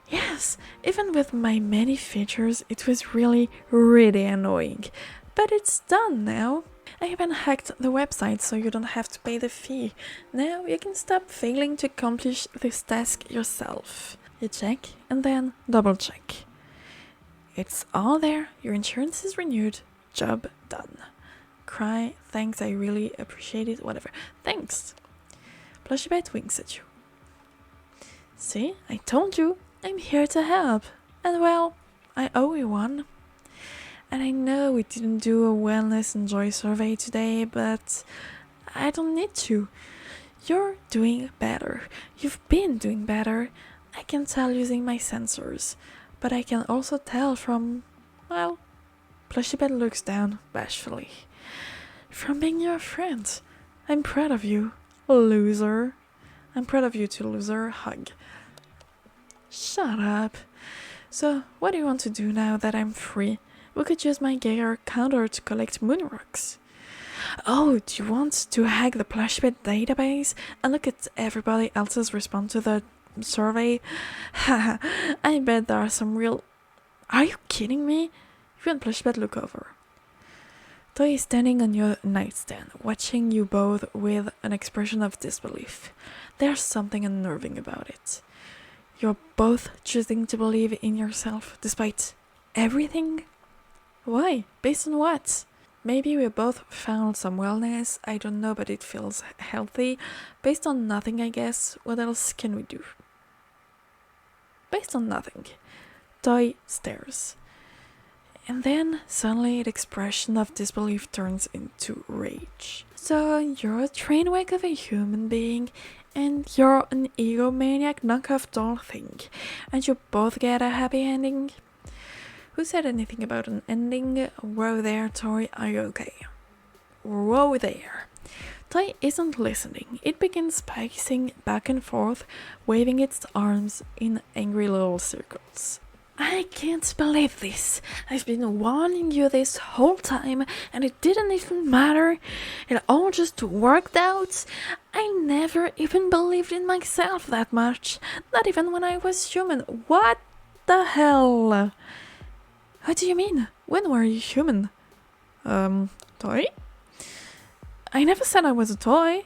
Yes, even with my many features, it was really annoying. But it's done now. I even hacked the website so you don't have to pay the fee. Now you can stop failing to accomplish this task yourself. You check and then double check. It's all there. Your insurance is renewed. Job done. Cry, thanks, I really appreciate it, whatever. Thanks. Plushie Pet winks at you. See, I told you, I'm here to help. And well, I owe you one. And I know we didn't do a wellness and joy survey today, but I don't need to. You're doing better. You've been doing better. I can tell using my sensors, but I can also tell from, well, Plushie Pet looks down bashfully. From being your friend. I'm proud of you, loser. I'm proud of you too, loser. Hug. Shut up. So, what do you want to do now that I'm free? We could use my Geiger counter to collect moon rocks. Oh, do you want to hack the Plushie Pet database and look at everybody else's response to the survey? Haha, I bet there are some real... Are you kidding me? You and Plushie Pet look over. 𝕲𝖆𝖒𝖊𝖎 is standing on your nightstand, watching you both with an expression of disbelief. There's something unnerving about it. You're both choosing to believe in yourself, despite everything? Why? Based on what? Maybe we both found some wellness, I don't know, but it feels healthy. Based on nothing, I guess. What else can we do? Based on nothing. 𝕲𝖆 stares. And then, suddenly, the expression of disbelief turns into rage. So, you're a train wreck of a human being, and you're an egomaniac knockoff doll thing, and you both get a happy ending? Who said anything about an ending? Whoa there, 𝕲𝖆, are you okay? Whoa there. 𝕲𝖆 isn't listening. It begins pacing back and forth, waving its arms in angry little circles. I can't believe this. I've been warning you this whole time, and it didn't even matter. It all just worked out. I never even believed in myself that much. Not even when I was human. What the hell? What do you mean? When were you human? Toy? I never said I was a toy.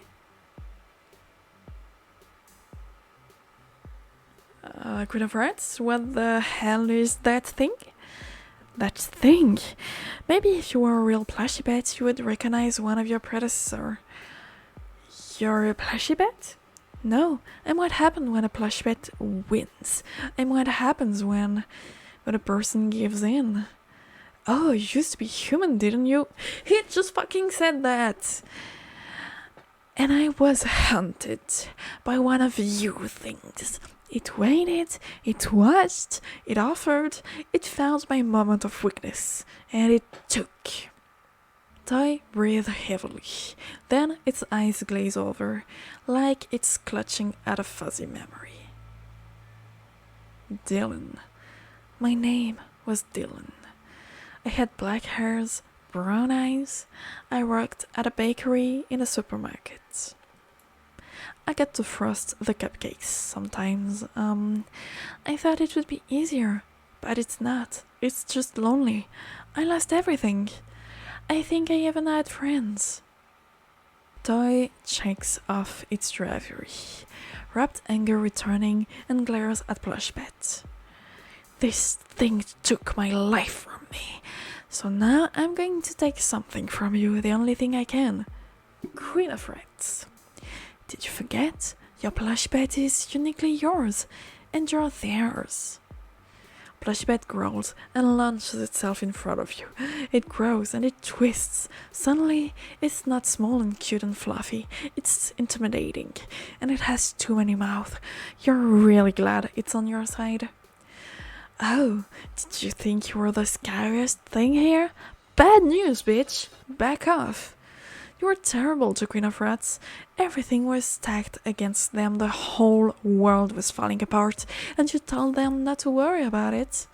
Queen of Rats? What the hell is that thing? That thing? Maybe if you were a real Plushie Pet, you would recognize one of your predecessors. You're a Plushie Pet? No, I'm what happened when a Plushie Pet wins. I'm what happens when a person gives in. Oh, you used to be human, didn't you? He just fucking said that. And I was hunted by one of you things. It waited, it watched, it offered, it found my moment of weakness, and it took. 𝕲𝖆 breathed heavily. Then its eyes glaze over, like it's clutching at a fuzzy memory. Dylan. My name was Dylan. I had black hairs, brown eyes. I worked at a bakery in a supermarket. I got to frost the cupcakes sometimes. I thought it would be easier, but it's not. It's just lonely. I lost everything. I think I even had friends. 𝕲𝖆 checks off its 𝕉𝖆𝖎𝖙, rapt anger returning, and glares at Plushie Pet. This thing took my life from me, so now I'm going to take something from you, the only thing I can. Queen of Rats. Did you forget? Your Plushie Pet is uniquely yours, and you're theirs. Plushie Pet growls and launches itself in front of you. It grows and it twists. Suddenly, it's not small and cute and fluffy. It's intimidating, and it has too many mouths. You're really glad it's on your side. Oh, did you think you were the scariest thing here? Bad news, bitch! Back off! You were terrible to Queen of Rats. Everything was stacked against them. The whole world was falling apart, and you told them not to worry about it.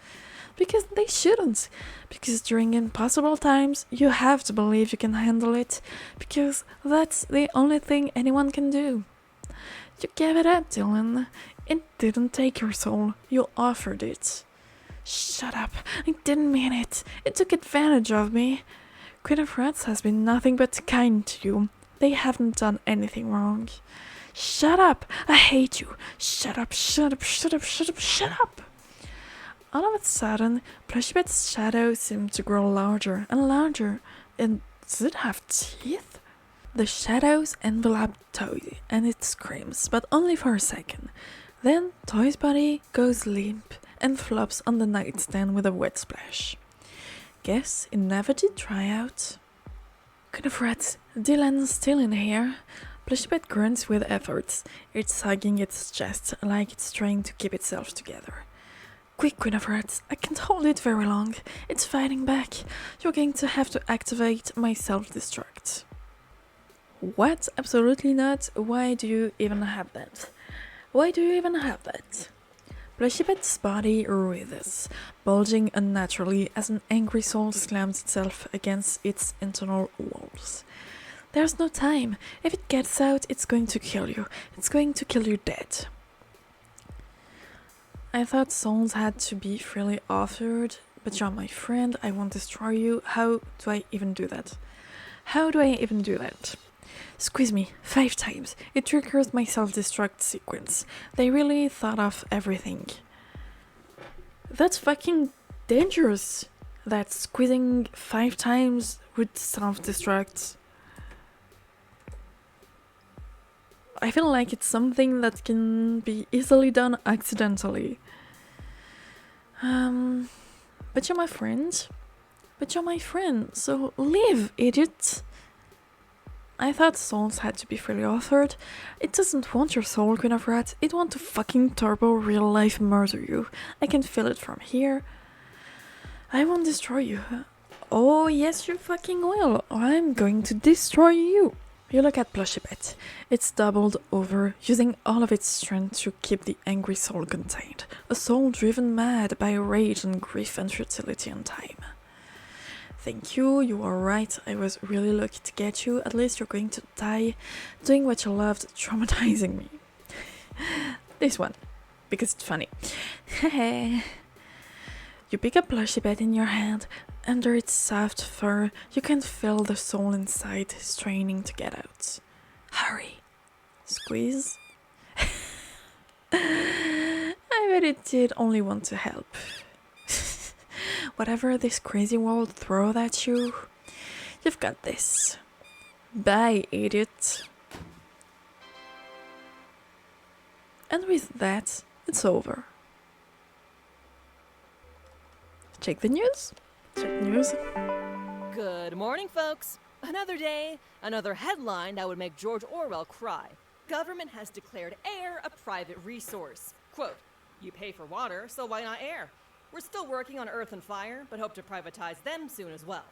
Because they shouldn't. Because during impossible times, you have to believe you can handle it. Because that's the only thing anyone can do. You gave it up, Dylan. It didn't take your soul. You offered it. Shut up. I didn't mean it. It took advantage of me. Queen of Rats has been nothing but kind to you. They haven't done anything wrong. Shut up. I hate you. Shut up, shut up, shut up, shut up, shut up. All of a sudden, Plushie Pet's shadow seemed to grow larger and larger. And does it have teeth? The shadows envelop 𝕲𝖆, and it screams, but only for a second. Then 𝕲𝖆's body goes limp and flops on the nightstand with a wet splash. Guess it never did dry out. Kind of rat, Dylan's still in here. Plushie Pet grunts with effort. It's hugging its chest like it's trying to keep itself together. Quick, Queen of Rats, I can't hold it very long. It's fighting back. You're going to have to activate my self-destruct. What? Absolutely not. Why do you even have that? Why do you even have that? Plushie Pet's body writhes, bulging unnaturally as an angry soul slams itself against its internal walls. There's no time. If it gets out, it's going to kill you. It's going to kill you dead. I thought souls had to be freely offered, but you're my friend, I won't destroy you. How do I even do that? How do I even do that? Squeeze me 5 times. It triggers my self-destruct sequence. They really thought of everything. That's fucking dangerous. That squeezing 5 times would self-destruct. I feel like it's something that can be easily done accidentally. But you're my friend. So leave, idiot. I thought souls had to be freely offered. It doesn't want your soul, Queen of Rats. It wants to fucking turbo real life murder you. I can feel it from here. I won't destroy you. Oh yes, you fucking will. I'm going to destroy you. You look at Plushie Pet. It's doubled over, using all of its strength to keep the angry soul contained. A soul driven mad by rage and grief and futility and time. Thank you, you are right. I was really lucky to get you. At least you're going to die doing what you loved, traumatizing me. This one, because it's funny. You pick up Plushie Pet in your hand. Under its soft fur, you can feel the soul inside straining to get out. Hurry. Squeeze. I bet it did only want to help. Whatever this crazy world throws at you, you've got this. Bye, idiot. And with that, it's over. Check the news. Check news. Good morning, folks. Another day, another headline that would make George Orwell cry. Government has declared air a private resource. Quote, you pay for water, so why not air? We're still working on earth and fire, but hope to privatize them soon as well.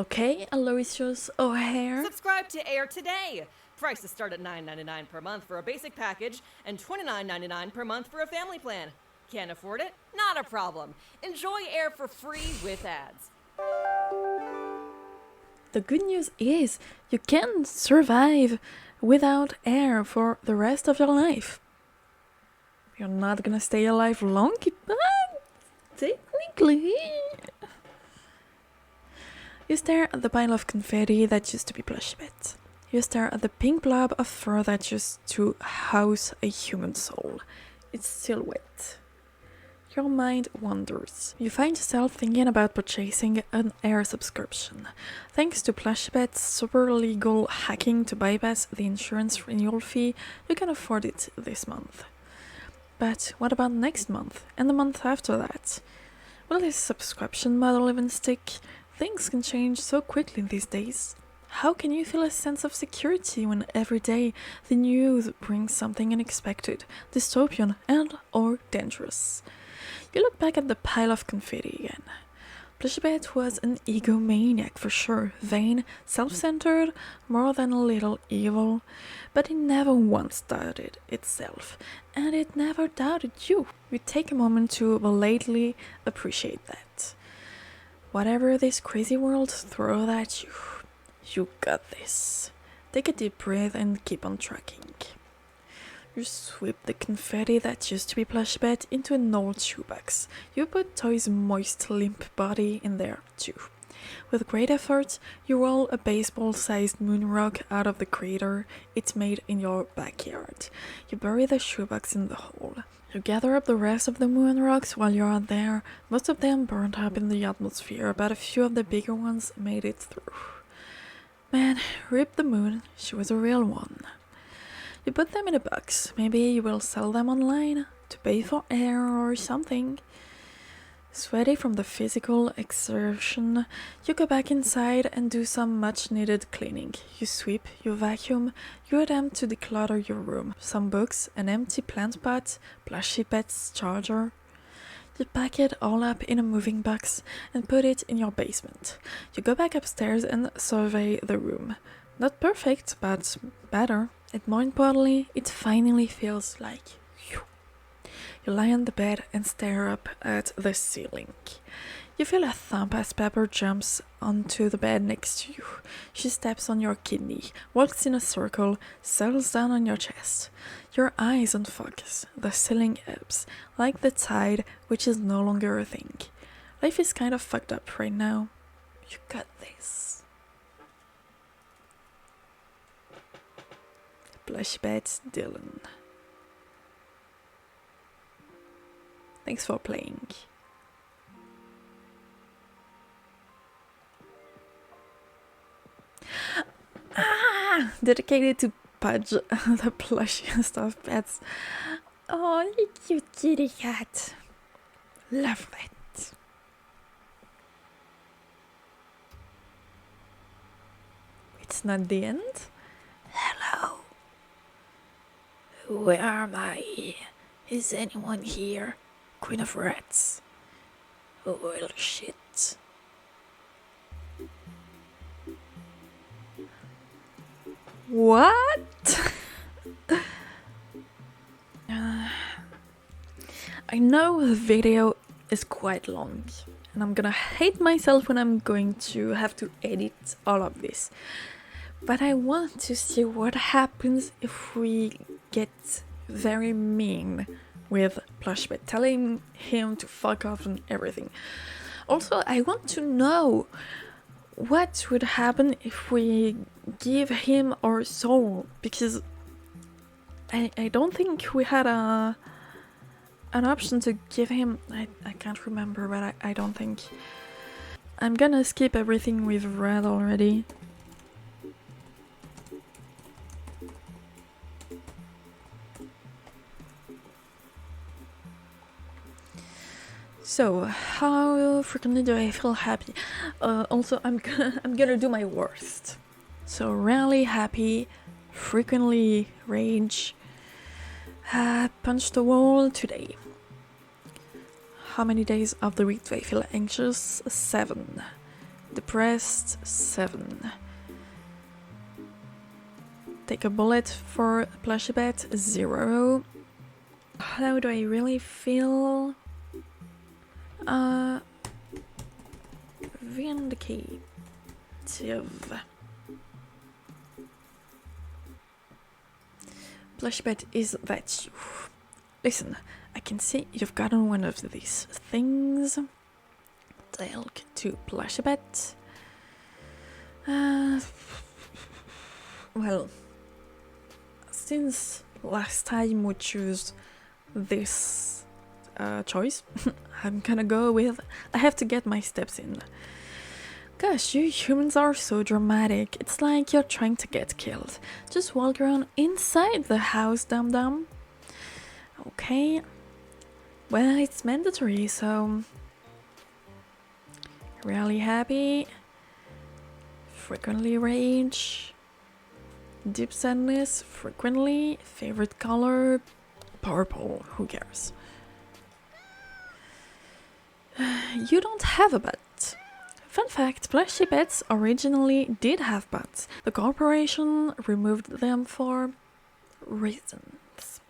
Okay, 𝕱𝖆𝖎𝖎𝖓𝖌. Subscribe to Air today. Prices start at $9.99 per month for a basic package and $29.99 per month for a family plan. Can't afford it? Not a problem. Enjoy Air for free with ads. The good news is you can survive without air for the rest of your life. You're not gonna stay alive long, but technically. You stare at the pile of confetti that used to be Plushie Pet. You stare at the pink blob of fur that used to house a human soul. It's still wet. Your mind wanders. You find yourself thinking about purchasing an air subscription. Thanks to Plushie Pet's super legal hacking to bypass the insurance renewal fee, you can afford it this month. But what about next month and the month after that? Will this subscription model even stick? Things can change so quickly these days. How can you feel a sense of security when every day the news brings something unexpected, dystopian, and/or dangerous? You look back at the pile of confetti again. Plushie Pet was an egomaniac for sure, vain, self-centered, more than a little evil, but it never once doubted itself, and it never doubted you. We take a moment to belatedly appreciate that. Whatever this crazy world throws at you, you got this. Take a deep breath and keep on trucking. You sweep the confetti that used to be Plushie Pet into an old shoebox. You put Toy's moist, limp body in there too. With great effort, you roll a baseball-sized moon rock out of the crater it made in your backyard. You bury the shoebox in the hole. You gather up the rest of the moon rocks while you are there. Most of them burned up in the atmosphere, but a few of the bigger ones made it through. Man, rip the moon, she was a real one. You put them in a box. Maybe you will sell them online to pay for air or something. Sweaty from the physical exertion, you go back inside and do some much needed cleaning. You sweep, you vacuum, you attempt to declutter your room. Some books, an empty plant pot, Plushie Pet's charger. You pack it all up in a moving box and put it in your basement. You go back upstairs and survey the room. Not perfect, but better. And more importantly, it finally feels like you. You lie on the bed and stare up at the ceiling. You feel a thump as Pepper jumps onto the bed next to you. She steps on your kidney, walks in a circle, settles down on your chest. Your eyes unfocus. The ceiling ebbs, like the tide, which is no longer a thing. Life is kind of fucked up right now. You got this. Plushie Pet, Dylan. Thanks for playing. Dedicated to Pudge, the plushie stuffed pets. Oh, you cute kitty cat. Love it. It's not the end. Hello. Where am I? Is anyone here? Queen of Rats. Oh, well, shit. What? I know the video is quite long, and I'm gonna hate myself when I'm going to have to edit all of this. But I want to see what happens if we get very mean with Plushie Pet, telling him to fuck off and everything. Also, I want to know what would happen if we give him our soul, because I don't think we had an option to give him. I can't remember, but I don't think. I'm gonna skip everything we've read already. So, how frequently do I feel happy? Also, I'm gonna do my worst. So, rarely happy, frequently rage. Punch the wall today. How many days of the week do I feel anxious? 7. Depressed? 7. Take a bullet for Plushie Pet? 0. How do I really feel? Vindictive. Plushie Pet, is that you? Listen, I can see you've gotten one of these things. Talk to Plushie Pet. Well, since last time we chose this choice, I'm gonna go with I have to get my steps in. Gosh, you humans are so dramatic. It's like you're trying to get killed. Just walk around inside the house, dum-dum. Okay. Well, it's mandatory, so... Rarely happy. Frequently rage. Deep sadness, frequently. Favorite color? Purple. Who cares? You don't have a butt. Fun fact, Plushie Pets originally did have butts. The corporation removed them for reasons.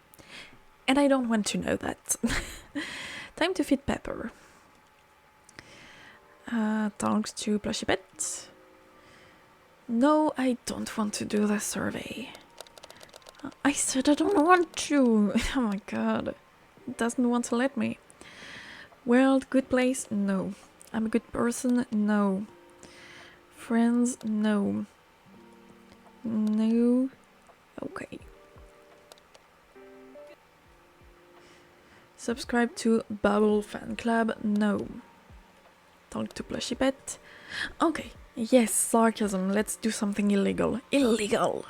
And I don't want to know that. Time to feed Pepper. Talks to Plushie Pet. No, I don't want to do the survey. I said I don't want to. Oh my god. It doesn't want to let me. World, good place? No. I'm a good person? No. Friends? No. No. Okay. Subscribe to Bubble Fan Club? No. Talk to Plushie Pet? Okay. Yes, sarcasm. Let's do something illegal. Illegal!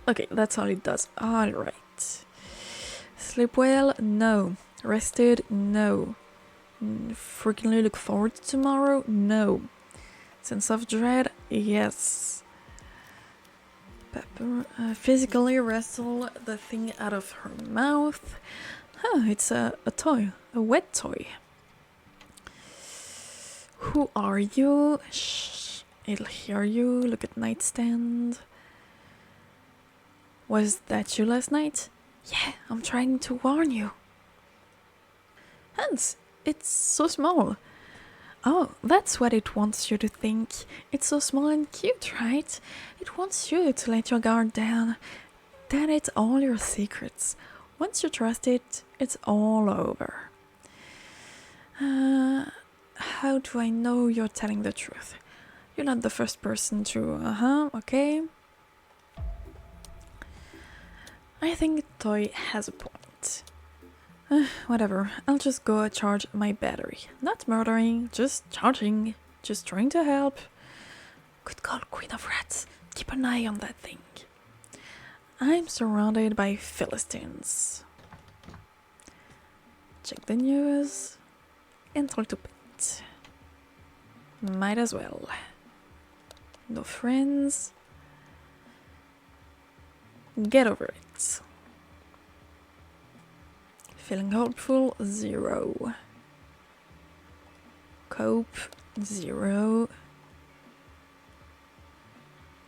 Okay, that's all it does. Alright. Sleep well? No. Rested? No. Frequently look forward to tomorrow? No. Sense of dread? Yes. Pepper. Physically wrestle the thing out of her mouth. Oh, it's a toy. A wet toy. Who are you? Shh. It'll hear you. Look at nightstand. Was that you last night? Yeah, I'm trying to warn you. Hans, it's so small. Oh, that's what it wants you to think. It's so small and cute, right? It wants you to let your guard down. That it's all your secrets. Once you trust it, it's all over. How do I know you're telling the truth? You're not the first person to, okay? I think Toy has a point. Whatever, I'll just go charge my battery. Not murdering, just charging. Just trying to help. Good call, Queen of Rats. Keep an eye on that thing. I'm surrounded by Philistines. Check the news. Enter to pet. Might as well. No friends. Get over it. Feeling hopeful? 0. Cope? 0.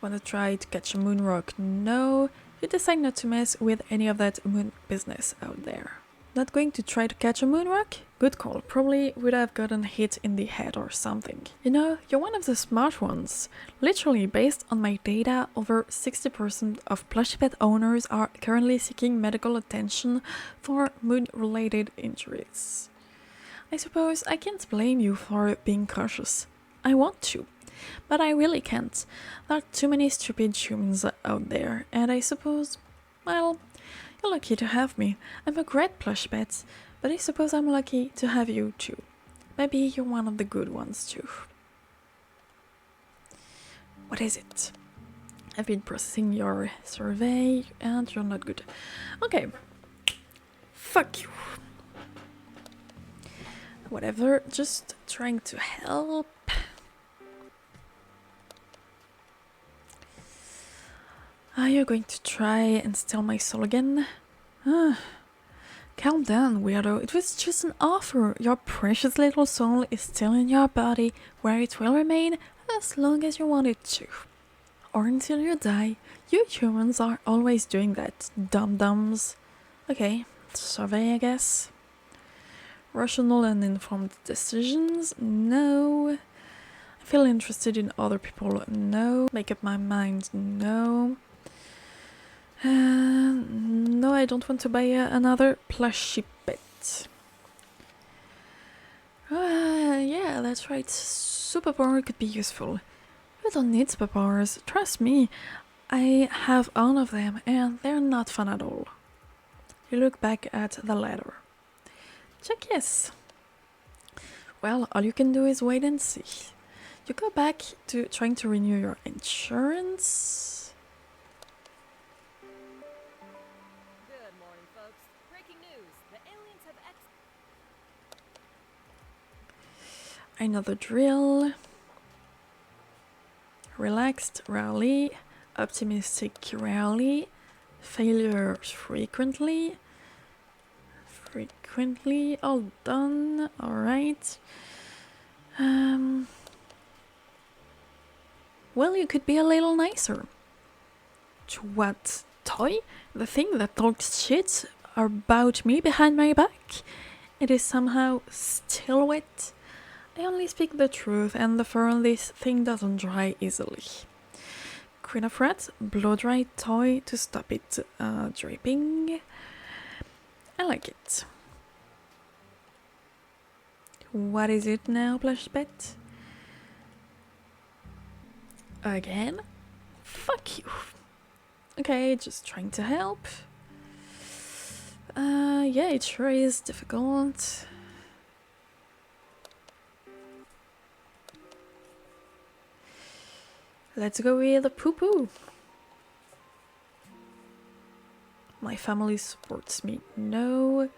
Wanna try to catch a moon rock? No. You decide not to mess with any of that moon business out there. Not going to try to catch a moon rock? Good call. Probably would have gotten hit in the head or something. You know, you're one of the smart ones. Literally, based on my data, over 60% of Plushie Pet owners are currently seeking medical attention for moon-related injuries. I suppose I can't blame you for being cautious. I want to, but I really can't. There are too many stupid humans out there, and I suppose, well, you're lucky to have me. I'm a great Plushie Pet, but I suppose I'm lucky to have you too. Maybe you're one of the good ones too. What is it? I've been processing your survey and you're not good. Okay. Fuck you. Whatever, just trying to help. Are you going to try and steal my soul again? Calm down, weirdo. It was just an offer. Your precious little soul is still in your body, where it will remain as long as you want it to. Or until you die. You humans are always doing that, dum-dums. Okay, survey, I guess. Rational and informed decisions? No. I feel interested in other people? No. Make up my mind? No. No, I don't want to buy another Plushie Pet. Yeah, that's right. Superpower could be useful. You don't need superpowers. Trust me. I have all of them, and they're not fun at all. You look back at the letter. Check yes. Well, all you can do is wait and see. You go back to trying to renew your insurance. I know the drill. Relaxed, rarely. Optimistic, rarely. Failures, frequently. Frequently, all done. Alright. Well, you could be a little nicer. To what? Toy? The thing that talks shit about me behind my back? It is somehow still wet. I only speak the truth, and the fur on this thing doesn't dry easily. Queen of Rats, blow-dry toy to stop it dripping. I like it. What is it now, Plushie Pet? Again? Fuck you. Okay, just trying to help. Yeah, it sure is difficult. Let's go with the poo-poo. My family supports me. No.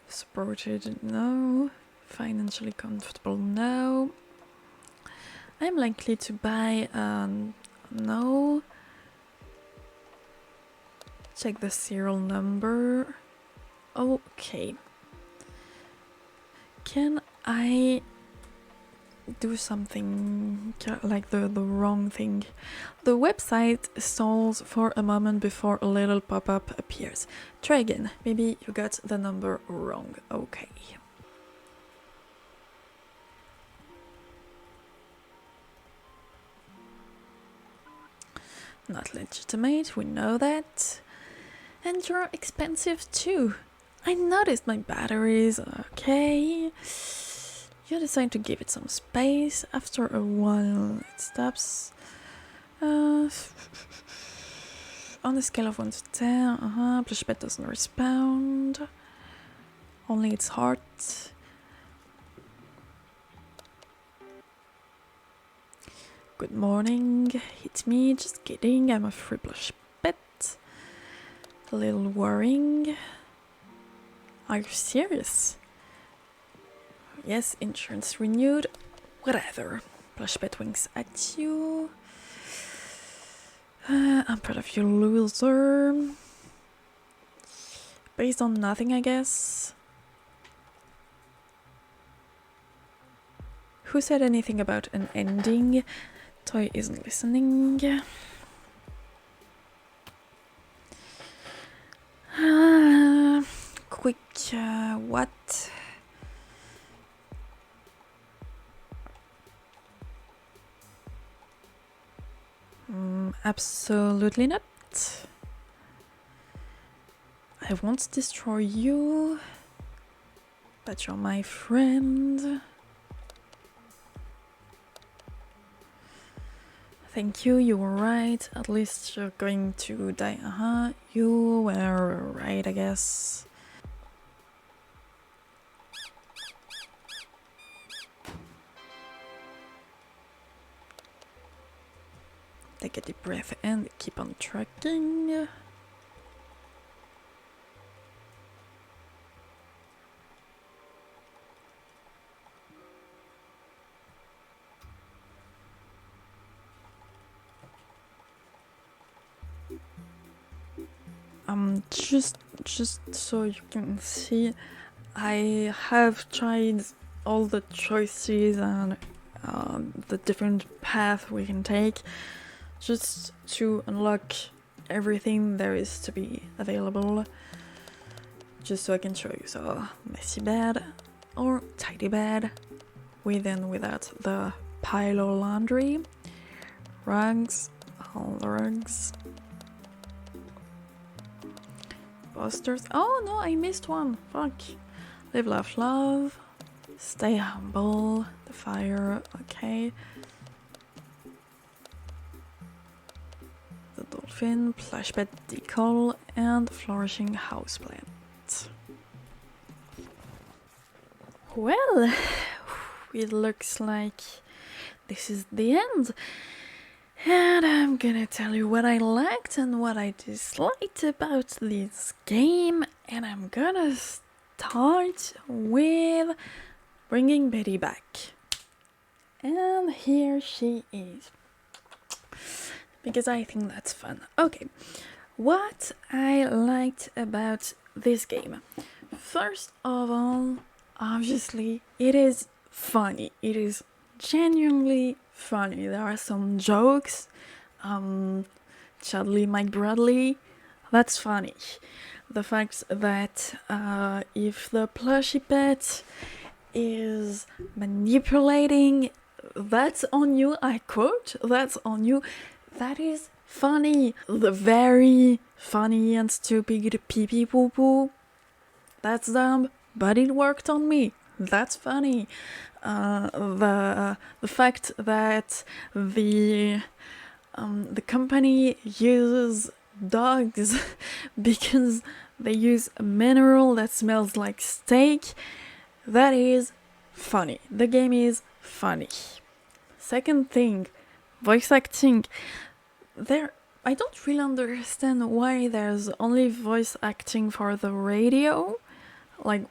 Supported. No. financially comfortable now. I'm likely to buy no. Check the serial number. Okay. Can I do something like the wrong thing? The website stalls for a moment before a little pop-up appears. Try again. Maybe you got the number wrong. Okay. Not legitimate, we know that. And you're expensive too. I noticed my batteries. Okay. You decide to give it some space. After a while, it stops. On a scale of 1 to 10, Plushie Pet doesn't respond. Only its heart. Good morning, it's me, just kidding, I'm a free Plushie Pet. A little worrying. Are you serious? Yes, insurance renewed. Whatever. Plushie Pet winks at you. I'm proud of you, loser. Based on nothing, I guess. Who said anything about an ending? Toy isn't listening. Quick, what? Absolutely not. I won't destroy you, but you're my friend. Thank you, you were right. At least you're going to die. You were right, I guess. Take a deep breath and keep on tracking. Just so you can see, I have tried all the choices and the different paths we can take just to unlock everything there is to be available, just so I can show you. So, messy bed or tidy bed, with and without the pile of laundry, rugs, all the rugs, posters. Oh no, I missed one. Fuck. Live, laugh, love. Stay humble. The fire. Okay. The dolphin, Plushie Pet decal, and flourishing houseplant. Well, it looks like this is the end. And I'm gonna tell you what I liked and what I disliked about this game. And I'm gonna start with bringing Betty back. And here she is. Because I think that's fun. Okay, what I liked about this game. First of all, obviously, it is funny. It is genuinely funny. There are some jokes. Chadley, Mike Bradley, that's funny. The fact that if the Plushie Pet is manipulating, that's on you. I quote, that's on you. That is funny. The very funny and stupid pee-pee poo-poo, that's dumb, but it worked on me. That's funny. The fact that the company uses dogs because they use a mineral that smells like steak, that is funny. The game is funny. Second thing, voice acting. I don't really understand why there's only voice acting for the radio. Like,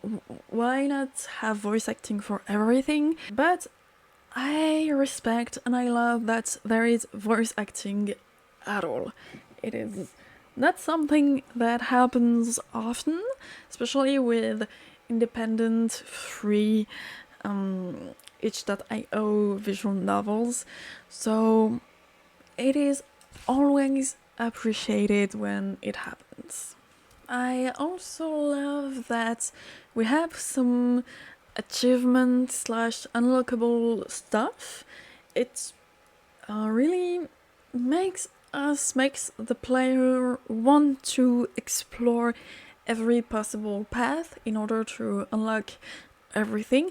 why not have voice acting for everything? But I respect and I love that there is voice acting at all. It is not something that happens often, especially with independent, free 𝕲𝖆𝖒𝖊𝖚 visual novels. So it is always appreciated when it happens. I also love that we have some achievement / unlockable stuff. It really makes the player want to explore every possible path in order to unlock everything.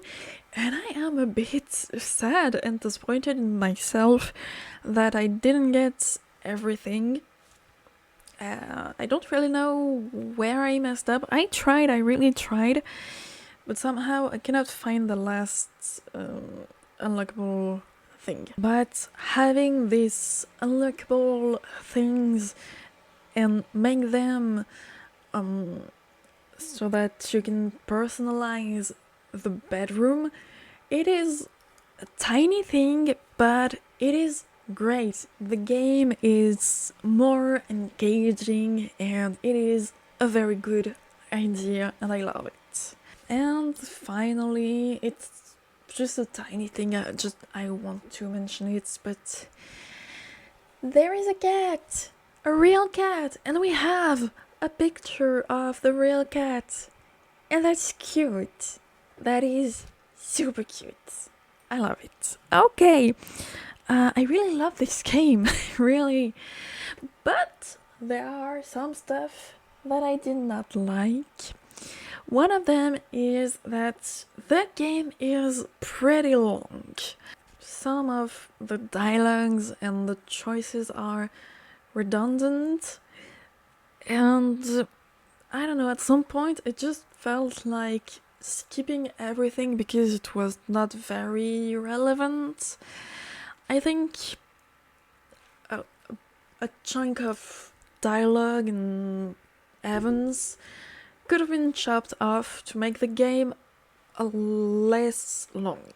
And I am a bit sad and disappointed in myself that I didn't get everything. I don't really know where I messed up. I really tried, but somehow I cannot find the last unlockable thing. But having these unlockable things and make them so that you can personalize the bedroom, it is a tiny thing, but it is great. The game is more engaging and it is a very good idea and I love it. And finally, it's just a tiny thing, I want to mention it, but there is a cat, a real cat, and we have a picture of the real cat, and that's cute. That is super cute. I love it. Okay, I really love this game, really, but there are some stuff that I did not like. One of them is that the game is pretty long. Some of the dialogues and the choices are redundant, and I don't know, at some point it just felt like skipping everything because it was not very relevant. I think a chunk of dialogue and events could have been chopped off to make the game less long.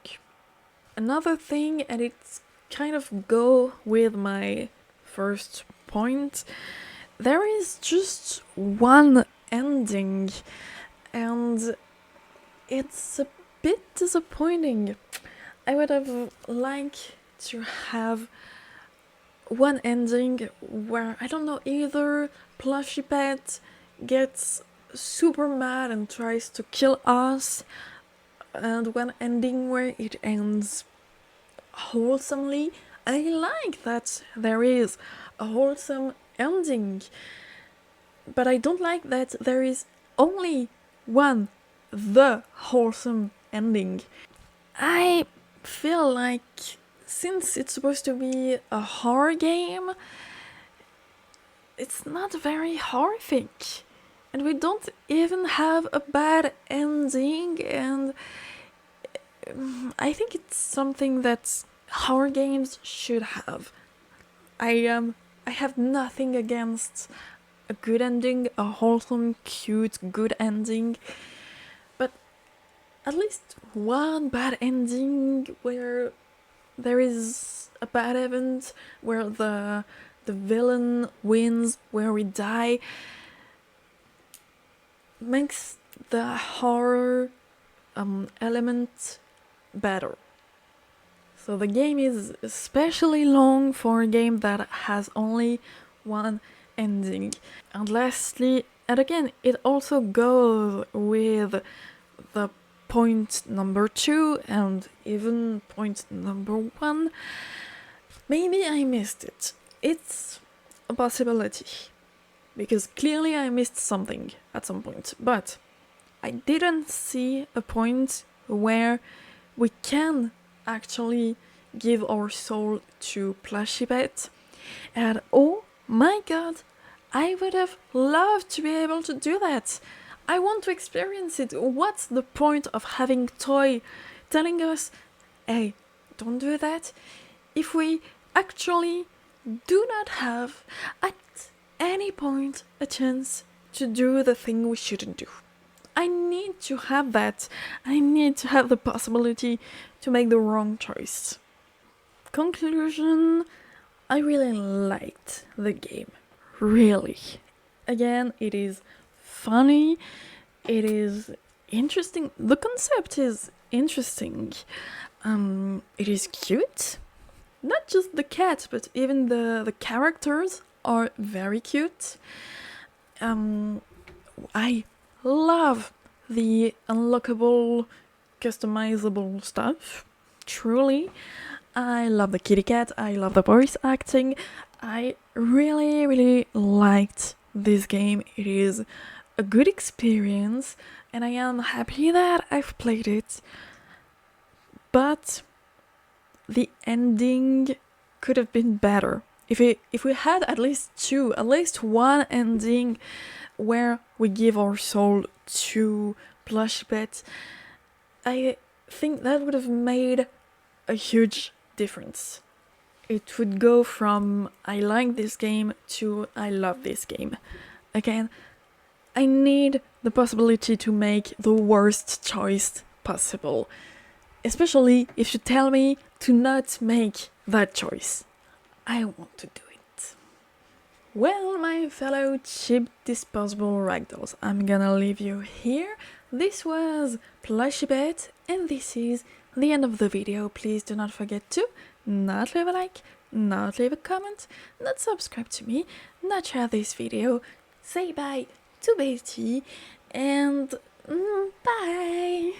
Another thing, and it's kind of go with my first point, there is just one ending, and it's a bit disappointing. I would have liked to have one ending where, I don't know, either Plushie Pet gets super mad and tries to kill us, and one ending where it ends wholesomely. I like that there is a wholesome ending, but I don't like that there is only one, the wholesome ending. I feel like since it's supposed to be a horror game, it's not very horrific. And we don't even have a bad ending, and I think it's something that horror games should have. I have nothing against a good ending, a wholesome, cute, good ending, but at least one bad ending where there is a bad event, where the villain wins, where we die, makes the horror element better. So the game is especially long for a game that has only one ending. And lastly, and again, it also goes with the point number 2 and even point number 1. Maybe I missed it. It's a possibility, because clearly I missed something at some point, but I didn't see a point where we can actually give our soul to Plushie Pet, and oh my god, I would have loved to be able to do that. I want to experience it. What's the point of having toy telling us, hey, don't do that, if we actually do not have at any point a chance to do the thing we shouldn't do? I need to have that. I need to have the possibility to make the wrong choice. Conclusion, I really liked the game. Really. Again, it is funny, it is interesting. The concept is interesting. It is cute. Not just the cat, but even the characters are very cute. I love the unlockable, customizable stuff. Truly. I love the kitty cat. I love the voice acting. I really, really liked this game. It is a good experience, and I am happy that I've played it. But the ending could have been better. If we had at least one ending where we give our soul to Plushie Pet, I think that would have made a huge difference. It would go from I like this game to I love this game. Again, I need the possibility to make the worst choice possible. Especially if you tell me to not make that choice. I want to do it. Well, my fellow cheap disposable ragdolls, I'm gonna leave you here. This was Plushie Pet, and this is the end of the video. Please do not forget to not leave a like, not leave a comment, not subscribe to me, not share this video, say bye to 𝕉𝖆𝖕𝖎𝖙𝖓, and bye!